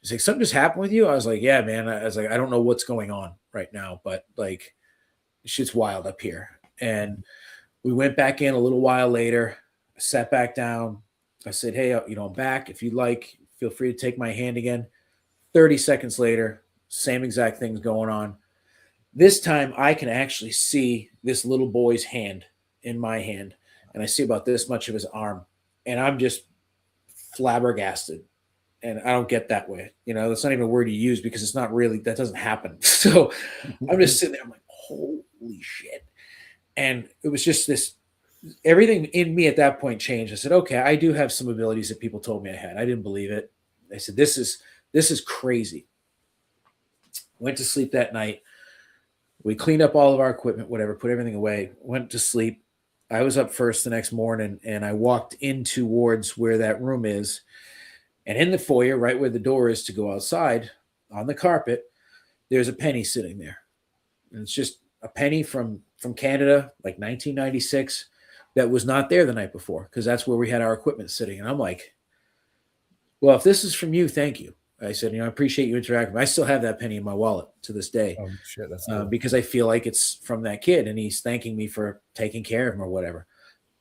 He's like, something just happened with you? I was like, yeah, man. I was like, I don't know what's going on right now, but like, shit's wild up here. And we went back in a little while later. I sat back down. I said, hey, I'm back. If you'd like, feel free to take my hand again. 30 seconds later, same exact things going on. This time I can actually see this little boy's hand in my hand, and I see about this much of his arm, and I'm just flabbergasted. And I don't get that way. That's not even a word you use, because it's not really, that doesn't happen. So I'm just sitting there. I'm like, holy shit. And it was just this, everything in me at that point changed. I said, okay, I do have some abilities that people told me I had. I didn't believe it. I said, this is crazy. Went to sleep that night. We cleaned up all of our equipment, whatever, put everything away, went to sleep. I was up first the next morning, and I walked in towards where that room is. And in the foyer, right where the door is to go outside, on the carpet, there's a penny sitting there. And it's just a penny from Canada, like 1996, that was not there the night before, because that's where we had our equipment sitting. And I'm like, well, if this is from you, thank you. I said, I appreciate you interacting. I still have that penny in my wallet to this day. Oh, shit, that's cool. Because I feel like it's from that kid, and he's thanking me for taking care of him or whatever.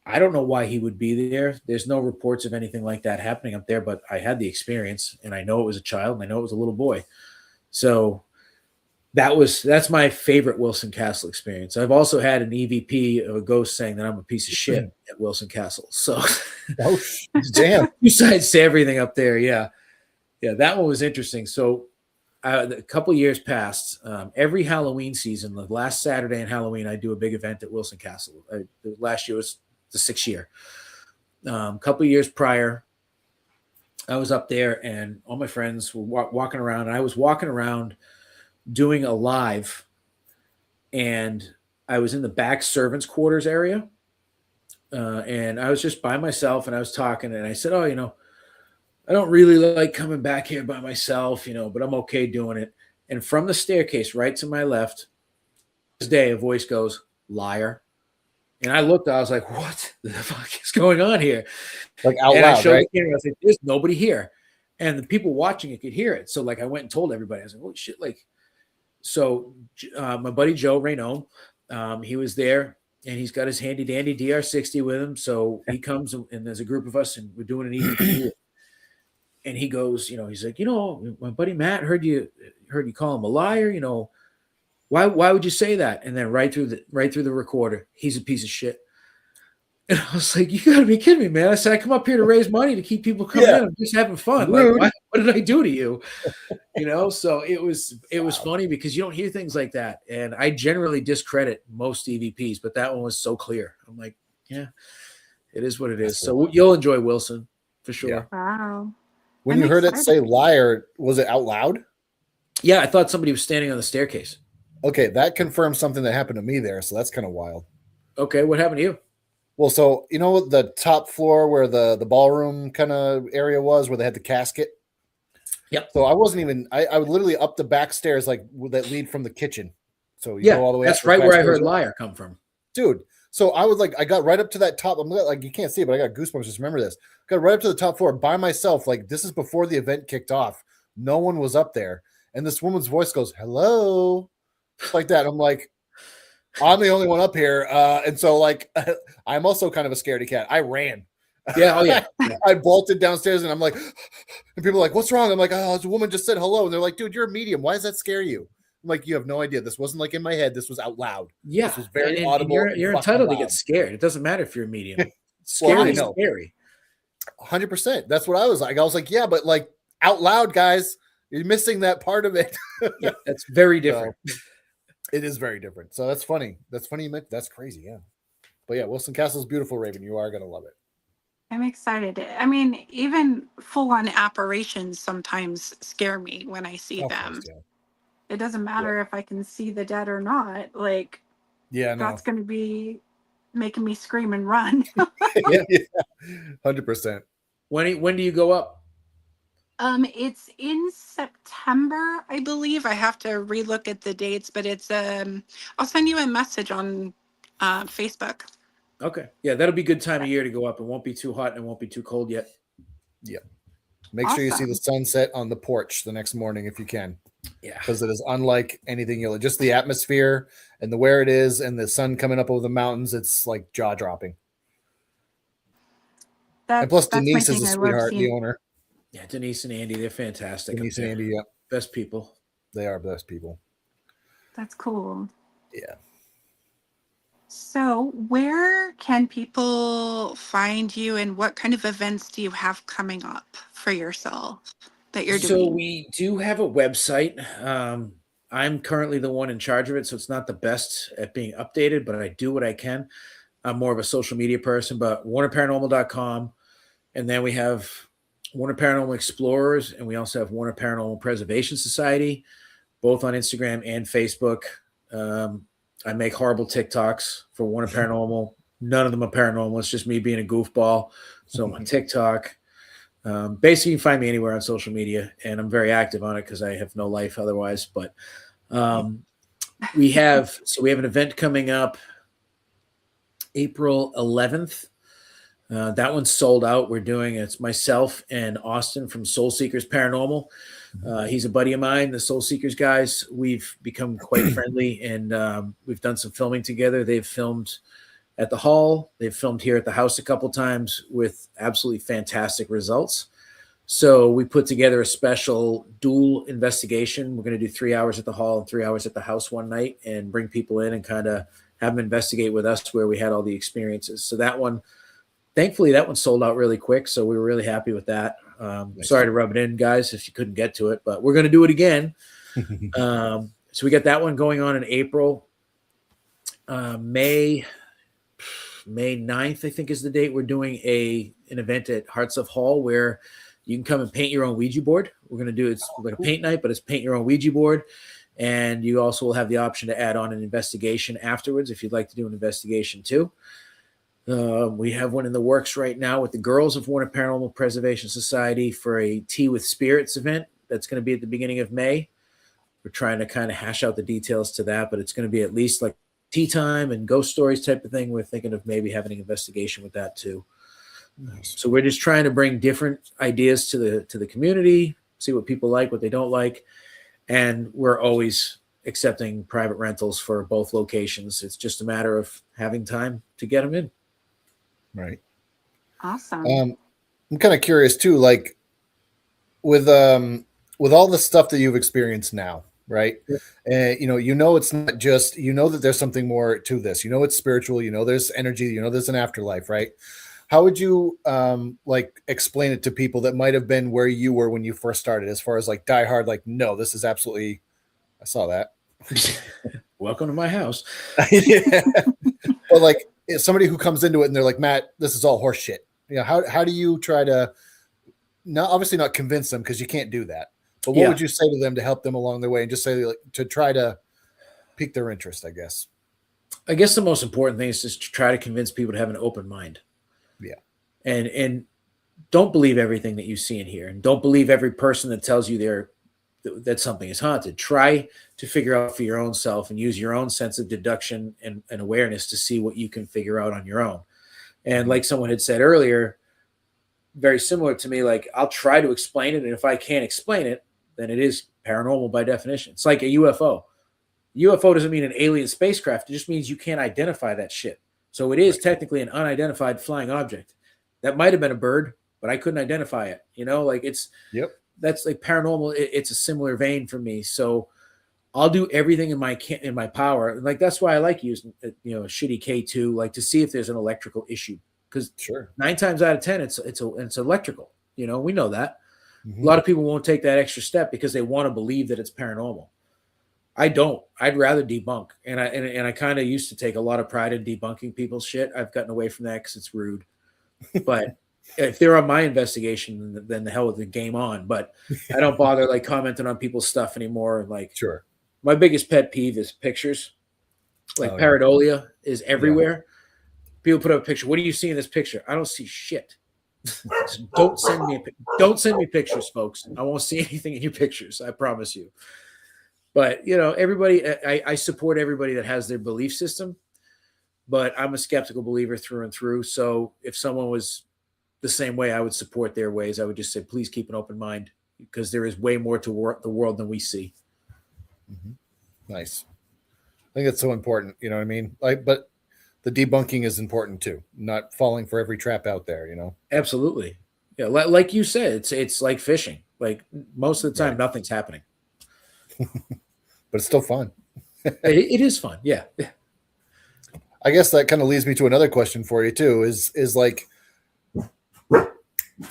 I don't know why he would be there. There's no reports of anything like that happening up there, but I had the experience, and I know it was a child, and I know it was a little boy. So that's my favorite Wilson Castle experience. I've also had an EVP of a ghost saying that I'm a piece of shit at Wilson Castle. So damn. Two sides to everything up there. Yeah. Yeah. That one was interesting. So a couple of years passed. Every Halloween season, the last Saturday in Halloween, I do a big event at Wilson Castle. Last year was the 6th year. A couple of years prior, I was up there, and all my friends were walking around, and I was walking around doing a live, and I was in the back servants' quarters area, and I was just by myself, and I was talking, and I said, I don't really like coming back here by myself, but I'm okay doing it. And from the staircase right to my left, this day, a voice goes, liar. And I looked, I was like, what the fuck is going on here? Like out and loud, I showed right? the camera, I was like, there's nobody here. And the people watching it could hear it. So like I went and told everybody. I was like, holy shit. Like, so my buddy Joe Rayno, he was there, and he's got his handy dandy DR60 with him. So he comes, and there's a group of us, and we're doing an EVP. And he goes, he's like, my buddy Matt heard you call him a liar, Why would you say that? And then right through the recorder, he's a piece of shit. And I was like, you gotta be kidding me, man. I said, I come up here to raise money to keep people coming Yeah. in. I'm just having fun. Like, Rude. what did I do to you? So it was funny because you don't hear things like that. And I generally discredit most EVPs, but that one was so clear. I'm like, yeah, it is what it is. So you'll enjoy Wilson for sure. Yeah. Wow. When I'm you heard it excited. say liar, was it out loud? Yeah, I thought somebody was standing on the staircase. Okay, that confirms something that happened to me there, so that's kind of wild. Okay, what happened to you? Well, so you know the top floor where the ballroom kind of area was, where they had the casket. Yep. So I wasn't even. I would literally up the back stairs like that lead from the kitchen. So you Yeah, go all the way. that's up right where I heard stairs. liar come from, Dude. So I was like, I got right up to that top. I'm like, you can't see it, but I got goosebumps. Just remember this. Got right up to the top floor by myself. Like this is before the event kicked off. No one was up there, and this woman's voice goes, "Hello," like that. I'm like, I'm the only one up here, and so like, I'm also kind of a scaredy cat. I ran. Yeah. Oh yeah. I bolted downstairs, and I'm like, and people are like, "What's wrong?" I'm like, "Oh, this woman just said hello," and they're like, "Dude, you're a medium. Why does that scare you?" I'm like, "You have no idea. This wasn't like in my head. This was out loud. Yeah, This was very and audible. you're entitled to get scared. It doesn't matter if you're a medium. Scary is scary. 100%. That's what I was like. I was like, yeah, but like out loud, guys, you're missing that part of it. Yeah, that's very different. So, it is very different. So that's funny. That's funny. That's crazy. Yeah. But yeah, Wilson Castle's beautiful, Raven. You are going to love it. I'm excited. I mean, even full-on apparitions sometimes scare me when I see them. Course, yeah. It doesn't matter if I can see the dead or not. Like, yeah, no. That's going to be making me scream and run. Yeah, 100%. When do you go up? It's in September, I believe. I have to relook at the dates, but it's I'll send you a message on Facebook. Okay. Yeah, that'll be a good time of year to go up. It won't be too hot and it won't be too cold yet. Yeah. Make sure you see the sunset on the porch the next morning if you can. Yeah. Because it is unlike anything you'll just the atmosphere and the where it is and the sun coming up over the mountains, it's like jaw dropping. And plus Denise is a sweetheart, the owner. Yeah, Denise and Andy, they're fantastic. Denise and Andy, yeah. Best people. They are best people. That's cool. Yeah. So where can people find you and what kind of events do you have coming up for yourself that you're doing? So we do have a website. I'm currently the one in charge of it, so it's not the best at being updated, but I do what I can. I'm more of a social media person, but warnerparanormal.com. And then we have Warner Paranormal Explorers, and we also have Warner Paranormal Preservation Society, both on Instagram and Facebook. I make horrible TikToks for Warner Paranormal. None of them are paranormal. It's just me being a goofball. So I'm on TikTok. Basically, you can find me anywhere on social media, and I'm very active on it because I have no life otherwise. But we have an event coming up April 11th. That one's sold out. It's myself and Austin from Soul Seekers Paranormal. He's a buddy of mine, the Soul Seekers guys. We've become quite friendly, and we've done some filming together. They've filmed at the hall. They've filmed here at the house a couple times with absolutely fantastic results. So we put together a special dual investigation. We're going to do 3 hours at the hall and 3 hours at the house one night and bring people in and kind of have them investigate with us where we had all the experiences. So that one, thankfully, that one sold out really quick. So we were really happy with that. Sorry to rub it in, guys, if you couldn't get to it, but we're going to do it again. So we got that one going on in April. May 9th, I think, is the date. We're doing an event at Hearts of Hall where you can come and paint your own Ouija board. We're going to do it's like a paint night, but it's paint your own Ouija board. And you also will have the option to add on an investigation afterwards if you'd like to do an investigation too. We have one in the works right now with the girls of Warner Paranormal Preservation Society for a Tea with Spirits event. That's going to be at the beginning of May. We're trying to kind of hash out the details to that, but it's going to be at least like tea time and ghost stories type of thing. We're thinking of maybe having an investigation with that too. Nice. So we're just trying to bring different ideas to the community, see what people like, what they don't like. And we're always accepting private rentals for both locations. It's just a matter of having time to get them in. Right. Awesome. I'm kind of curious too, like with all the stuff that you've experienced now, right? And you know it's not just, that there's something more to this. It's spiritual. There's energy. There's an afterlife, right? How would you like explain it to people that might have been where you were when you first started, as far as like die hard, like, no, this is absolutely, I saw that. Welcome to my house. Yeah. But like somebody who comes into it and they're like, Matt, this is all horse shit. How do you try to obviously not convince them, because you can't do that. But what would you say to them to help them along their way, and just say, like, to try to pique their interest, I guess? I guess the most important thing is just to try to convince people to have an open mind. Yeah. And don't believe everything that you see and hear, and don't believe every person that tells you that something is haunted. Try to figure out for your own self and use your own sense of deduction and awareness to see what you can figure out on your own. And like someone had said earlier, very similar to me, like, I'll try to explain it, and if I can't explain it, then it is paranormal by definition. It's like a UFO. UFO doesn't mean an alien spacecraft. It just means you can't identify that shit. So it is technically an unidentified flying object. That might have been a bird, but I couldn't identify it. Like, that's like paranormal. It's a similar vein for me. So I'll do everything in my power. Like, that's why I like using a shitty K2, like, to see if there's an electrical issue, because 9 times out of 10 it's electrical. We know that. A lot of people won't take that extra step because they want to believe that it's paranormal. I don't. I'd rather debunk, and I kind of used to take a lot of pride in debunking people's shit. I've gotten away from that because it's rude. But if they're on my investigation, then the hell with the game on. But I don't bother like commenting on people's stuff anymore. Like, my biggest pet peeve is pictures. Like, pareidolia is everywhere. People put up a picture. What do you see in this picture? I don't see shit. Don't send me pictures, folks. I won't see anything in your pictures. I promise you. But everybody, I support everybody that has their belief system, but I'm a skeptical believer through and through. So if someone was the same way, I would support their ways. I would just say, please keep an open mind, because there is way more to the world than we see. Nice. I think that's so important. You know what I mean? But the debunking is important too. Not falling for every trap out there. Absolutely. Yeah, like you said, it's like fishing. Like, most of the time, nothing's happening. But it's still fun. It is fun. Yeah. I guess that kind of leads me to another question for you too, is like,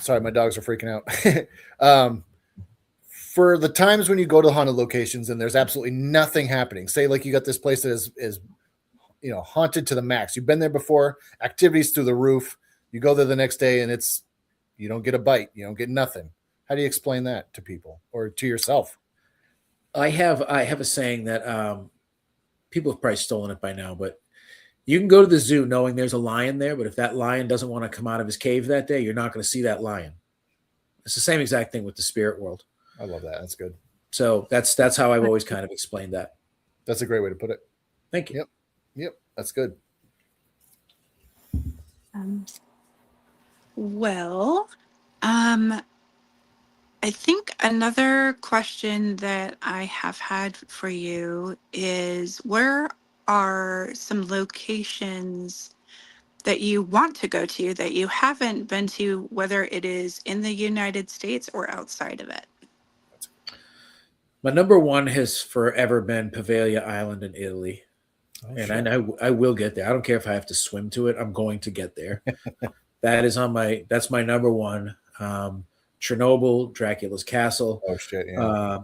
sorry, my dogs are freaking out. For the times when you go to haunted locations and there's absolutely nothing happening, say like you got this place that is haunted to the max. You've been there before, activities through the roof. You go there the next day and you don't get a bite. You don't get nothing. How do you explain that to people or to yourself? I have a saying that people have probably stolen it by now, but you can go to the zoo knowing there's a lion there, but if that lion doesn't want to come out of his cave that day, you're not going to see that lion. It's the same exact thing with the spirit world. I love that. That's good. So that's how I've always kind of explained that. That's a great way to put it. Thank you. Yep. That's good. I think another question that I have had for you is, where are some locations that you want to go to that you haven't been to, whether it is in the United States or outside of it? My number one has forever been Poveglia Island in Italy. And I will get there. I don't care if I have to swim to it. I'm going to get there. That's my number one. Chernobyl, Dracula's castle. Oh shit! Yeah.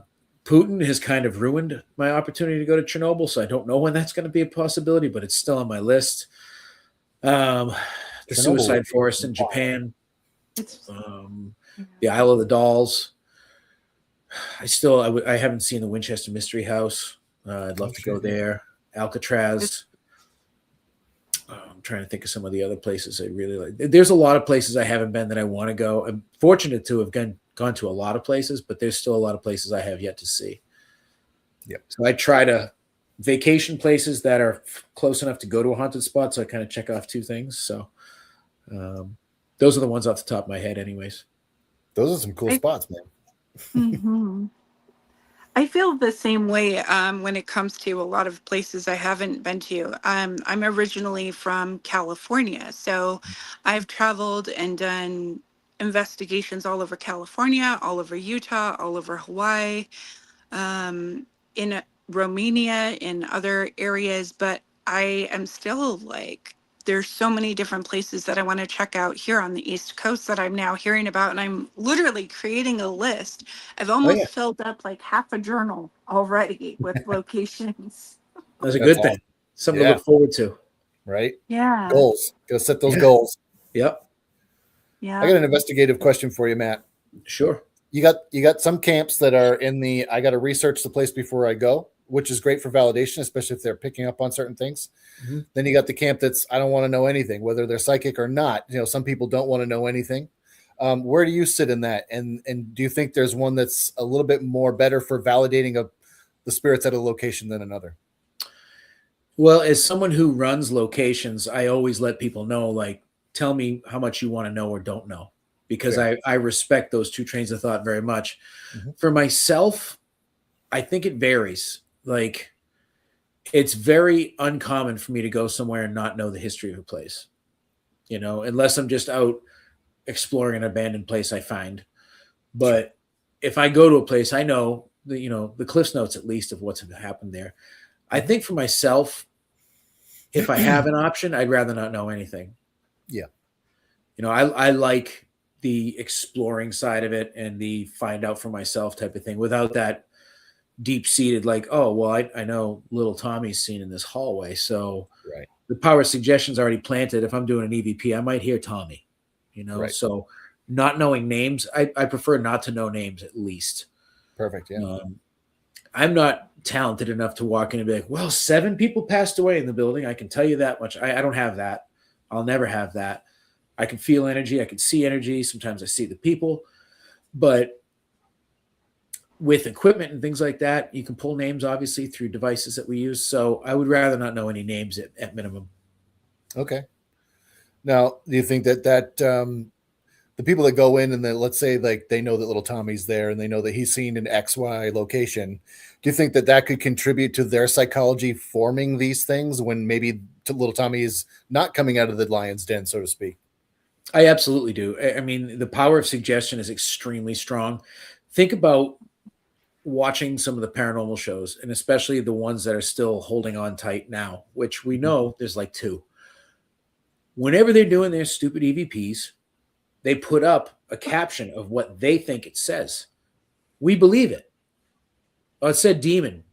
Putin has kind of ruined my opportunity to go to Chernobyl, so I don't know when that's going to be a possibility, but it's still on my list. The Suicide Forest in Japan, the Isle of the Dolls. I haven't seen the Winchester Mystery House. I'd love to go there. Alcatraz. I'm trying to think of some of the other places I really like. There's a lot of places I haven't been that I want to go. I'm fortunate to have gone to a lot of places, but there's still a lot of places I have yet to see. Yep. So I try to vacation places that are close enough to go to a haunted spot, so I kind of check off 2 things. So those are the ones off the top of my head anyways. Those are some cool spots, man. Mm-hmm. I feel the same way when it comes to a lot of places I haven't been to. I'm originally from California, so I've traveled and done investigations all over California, all over Utah, all over Hawaii. in Romania, in other areas, but I am still like, there's so many different places that I want to check out here on the East Coast that I'm now hearing about. And I'm literally creating a list. I've Oh yeah, almost filled up like half a journal already with locations. that's a That's good thing. awesome. Something to Yeah. look forward to. Right. Yeah. Goals. Gotta set those Yeah. goals. Yep. I Yeah. got an investigative question for you, Matt. Sure. You got some camps that are in the I got to research the place before I go, which is great for validation, especially if they're picking up on certain things. Mm-hmm. Then you got the camp that's I don't want to know anything, whether they're psychic or not. Some people don't want to know anything. Where do you sit in that? And do you think there's one that's a little bit more better for validating of the spirits at a location than another? Well, as someone who runs locations, I always let people know, like, tell me how much you want to know or don't know, because I respect those two trains of thought very much. Mm-hmm. For myself, I think it varies. Like, it's very uncommon for me to go somewhere and not know the history of a place, unless I'm just out exploring an abandoned place I find. But if I go to a place, I know the Cliffs Notes, at least, of what's happened there. I think for myself, if I have an option, I'd rather not know anything. Yeah. I like the exploring side of it and the find out for myself type of thing without that deep seated, like, oh, well, I know little Tommy's seen in this hallway. So Right. the power of suggestion is already planted. If I'm doing an EVP, I might hear Tommy, Right. So not knowing names, I prefer not to know names at least. Perfect. Yeah. I'm not talented enough to walk in and be like, well, 7 people passed away in the building. I can tell you that much. I don't have that. I'll never have that. I can feel energy. I can see energy. Sometimes I see the people. But with equipment and things like that, you can pull names, obviously, through devices that we use. So I would rather not know any names at minimum. Okay. Now, do you think that the people that go in and then let's say like they know that little Tommy's there and they know that he's seen in XY location, do you think that could contribute to their psychology forming these things when maybe little Tommy is not coming out of the lion's den, so to speak? I absolutely do. I mean, the power of suggestion is extremely strong. Think about watching some of the paranormal shows, and especially the ones that are still holding on tight now, which we know there's like 2. Whenever they're doing their stupid EVPs, they put up a caption of what they think it says. We believe it. Oh, it said demon.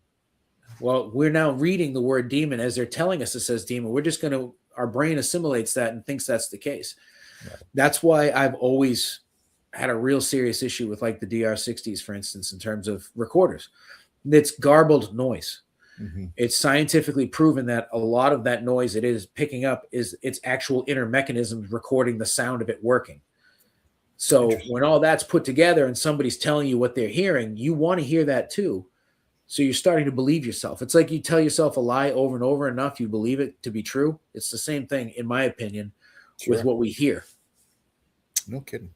Well, we're now reading the word demon as they're telling us it says demon. We're just going to, our brain assimilates that and thinks that's the case. Right. That's why I've always had a real serious issue with like the DR60s, for instance, in terms of recorders. It's garbled noise. Mm-hmm. It's scientifically proven that a lot of that noise it is picking up is its actual inner mechanisms recording the sound of it working. So when all that's put together and somebody's telling you what they're hearing, you want to hear that too. So you're starting to believe yourself. It's like you tell yourself a lie over and over enough, you believe it to be true. It's the same thing, in my opinion, with what we hear. No kidding.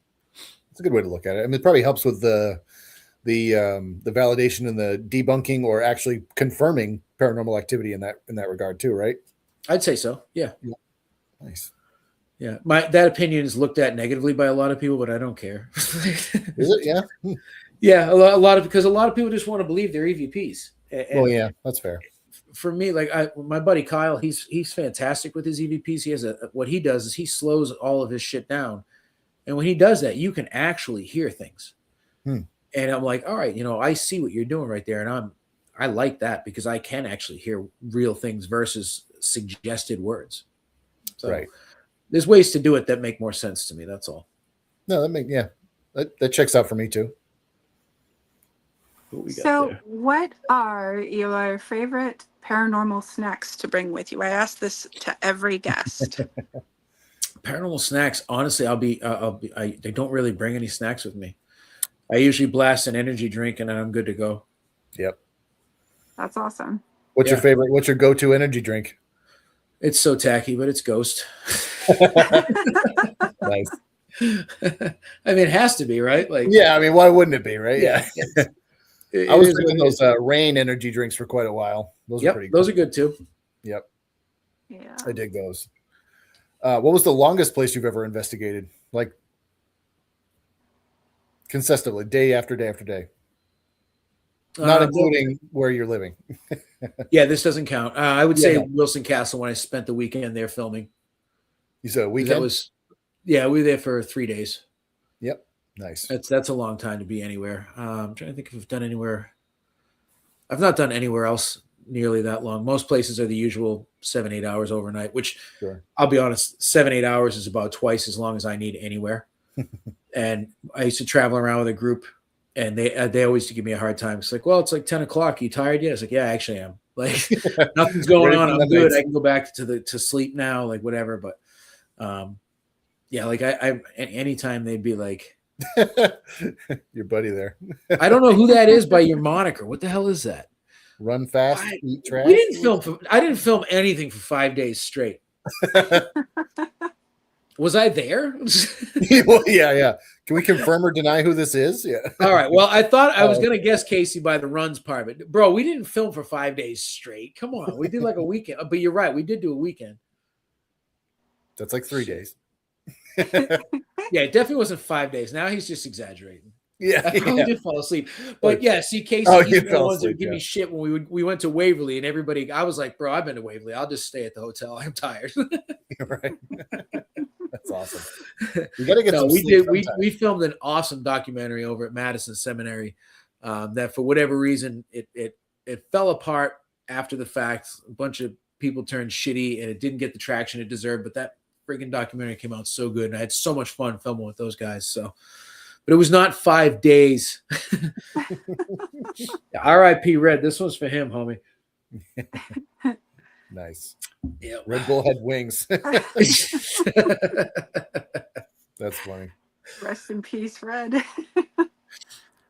That's a good way to look at it. I mean, it probably helps with the validation and the debunking or actually confirming paranormal activity in that regard too, right? I'd say so. Yeah. Nice. Yeah. That opinion is looked at negatively by a lot of people, but I don't care. Is it? Yeah. Yeah. Because a lot of people just want to believe they're EVPs. Well, yeah, that's fair. For me, like my buddy Kyle, he's fantastic with his EVPs. He has what he does is he slows all of his shit down. And when he does that, you can actually hear things. And I'm like, all right, I see what you're doing right there. And I like that because I can actually hear real things versus suggested words. So right. There's ways to do it that make more sense to me. That's all. No, that checks out for me too. What are your favorite paranormal snacks to bring with you? I ask this to every guest. Paranormal snacks. Honestly, I don't really bring any snacks with me. I usually blast an energy drink and then I'm good to go. Yep. That's awesome. What's your favorite? What's your go-to energy drink? It's so tacky, but it's Ghost. Nice. I mean, it has to be, right? Like, yeah. I mean, why wouldn't it be, right? Yeah. I was drinking those rain energy drinks for quite a while. Those are pretty. Those are good too. Yep. Yeah. I dig those. What was the longest place you've ever investigated? Like consistently, day after day after day? Not including where you're living. Yeah, this doesn't count. I would Yeah, say no. Wilson Castle when I spent the weekend there filming. You said a 'Cause weekend? That was, yeah, we were there for 3 days. Yep. Nice. That's a long time to be anywhere. I'm trying to think if I've done anywhere. I've not done anywhere else nearly that long. Most places are the usual 7-8 hours overnight, which Sure. I'll be honest, 7-8 hours is about twice as long as I need anywhere. And I used to travel around with a group, and they always used to give me a hard time. It's like, well, it's like 10 o'clock. You tired yet? It's like, yeah, I actually am. Like, nothing's going on. I'm good. I can go back to sleep now, like whatever. But yeah, like I anytime they'd be like, your buddy there. I don't know who that is by your moniker. What the hell is that? Run fast, eat trash. I didn't film anything for 5 days straight. Was I there? Well, yeah. Can we confirm or deny who this is? Yeah. All right. Well, I thought I was going to guess Casey by the runs part of it. Bro, we didn't film for 5 days straight. Come on. We did like a weekend. But you're right. We did do a weekend. That's like 3 days. Yeah, it definitely wasn't 5 days. Now he's just exaggerating. Yeah. I probably did fall asleep. But yeah, see, Casey, he's the ones that give me shit when we went to Waverly, and everybody, I was like, bro, I've been to Waverly. I'll just stay at the hotel. I'm tired. Right. That's awesome. You got to get some we sleep did. We filmed an awesome documentary over at Madison Seminary. That for whatever reason it fell apart after the fact. A bunch of people turned shitty, and it didn't get the traction it deserved. But that freaking documentary came out so good, and I had so much fun filming with those guys. So, but it was not 5 days. R.I.P. Red. This one's for him, homie. Nice. Yeah. Red Bull had wings. That's funny. Rest in peace, Red.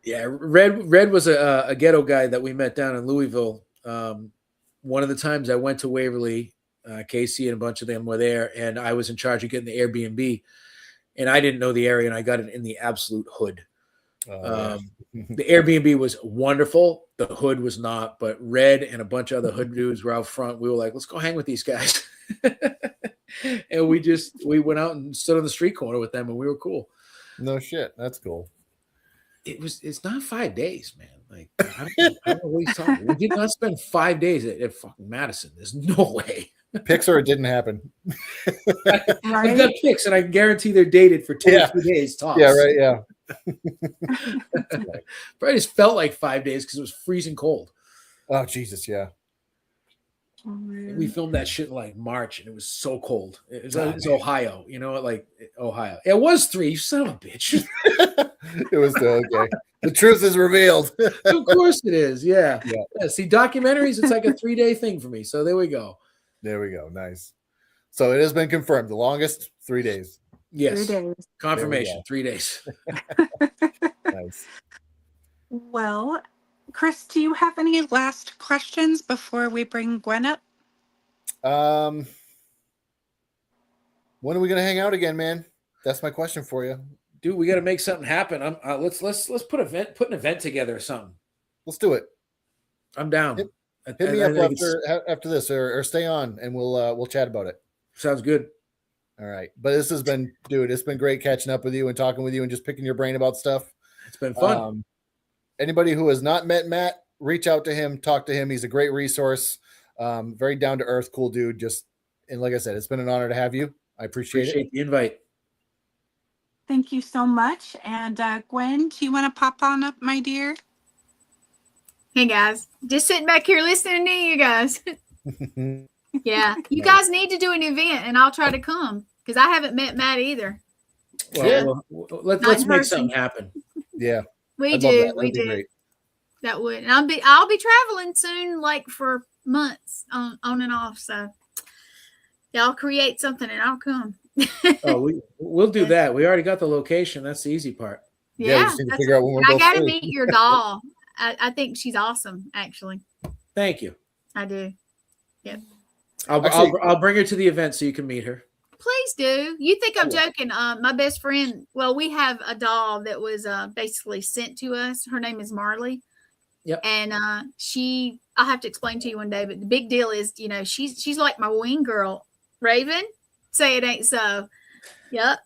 Yeah, Red was a ghetto guy that we met down in Louisville. One of the times I went to Waverly, Casey and a bunch of them were there, and I was in charge of getting the Airbnb, and I didn't know the area, and I got it in the absolute hood. The Airbnb was wonderful. The hood was not, but Red and a bunch of other hood dudes were out front. We were like, let's go hang with these guys. And we went out and stood on the street corner with them, and we were cool. No shit. That's cool. It's not 5 days, man. Like, I don't know what he's talking. We did not spend 5 days at fucking Madison. There's no way. Pics or it didn't happen. I've got pics, and I guarantee they're dated for 2 or 3 days tops. Yeah, right. Yeah. But it just felt like 5 days because it was freezing cold. Oh Jesus, yeah. We filmed that shit in like March, and it was so cold. It was Ohio, like Ohio. It was 3. You son of a bitch. It was okay. The truth is revealed. Of course it is. Yeah. See, documentaries, it's like a 3-day thing for me. So there we go. There we go. Nice. So it has been confirmed. The longest 3 days. Yes. 3 days. Confirmation. 3 days. Nice. Well, Chris, do you have any last questions before we bring Gwen up? When are we gonna hang out again, man? That's my question for you. Dude, we got to make something happen. Let's put an event together or something. Let's do it. I'm down. Hit me up after this, or stay on, and we'll chat about it. Sounds good. All right. But this has been, dude, it's been great catching up with you and talking with you and just picking your brain about stuff. It's been fun. Anybody who has not met Matt, reach out to him, talk to him. He's a great resource. Very down to earth, cool dude. And like I said, it's been an honor to have you. I appreciate it. The invite. Thank you so much. And Gwen, do you want to pop on up, my dear? Hey guys, just sitting back here listening to you guys. Yeah, you guys need to do an event, and I'll try to come because I haven't met Matt either. Well, let's make something happen. Yeah, we I'd do. love that. We That'd be do. great. That would, and I'll be traveling soon, like for months on and off. So y'all create something, and I'll come. We'll do that. We already got the location. That's the easy part. Yeah, we just need to figure out when we're both I gotta free. meet your doll. I think she's awesome, actually. Thank you. I do. Yep. I'll bring her to the event so you can meet her. Please do. You think I'm joking? My best friend. Well, we have a doll that was basically sent to us. Her name is Marley. Yep. And I'll have to explain to you one day. But the big deal is, she's like my wing girl. Raven, say it ain't so. Yep.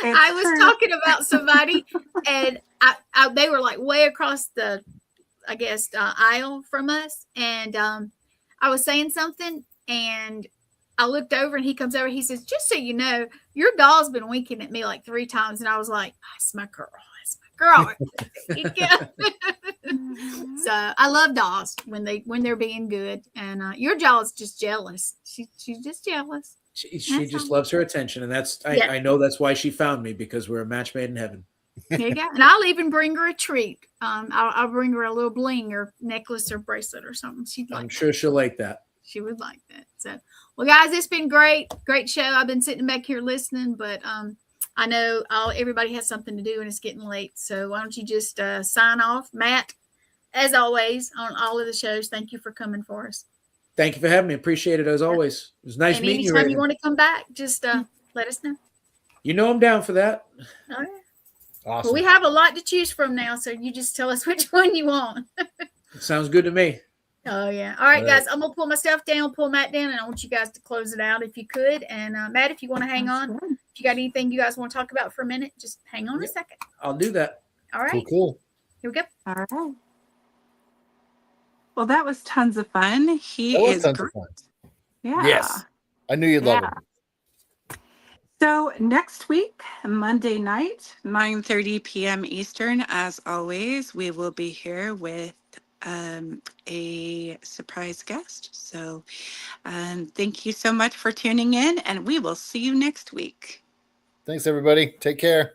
I was talking about somebody, and they were like way across the I guess, aisle from us. And I was saying something, and I looked over, and he comes over. He says, "Just so you know, your doll's been winking at me like 3 times." And I was like, "That's my girl. That's my girl." So I love dolls when they're being good. And your doll's just jealous. She's just jealous. She just loves her attention, and that's Yeah. I know that's why she found me, because we're a match made in heaven. There you go. And I'll even bring her a treat. I'll bring her a little bling or necklace or bracelet or something. She'd like. I'm sure she'll like that. She would like that. So, well, guys, it's been great show. I've been sitting back here listening, but I know everybody has something to do, and it's getting late. So why don't you just sign off, Matt? As always on all of the shows, thank you for coming for us. Thank you for having me. Appreciate it as always. It was nice And meeting you. anytime Raven. you want to come back, just let us know. You know I'm down for that. All right. Awesome. Well, we have a lot to choose from now, so you just tell us which one you want. Sounds good to me. Oh, yeah. All right, guys, I'm going to pull my stuff down, pull Matt down, and I want you guys to close it out if you could. And Matt, if you want to hang on, if you got anything you guys want to talk about for a minute, just hang on a second. I'll do that. All right. Cool. Here we go. All right. Well, that was tons of fun. He That was is tons great. of fun. Yeah. Yes. I knew you'd love it. So next week, Monday night, 9:30 p.m. Eastern, as always, we will be here with a surprise guest. So thank you so much for tuning in, and we will see you next week. Thanks, everybody. Take care.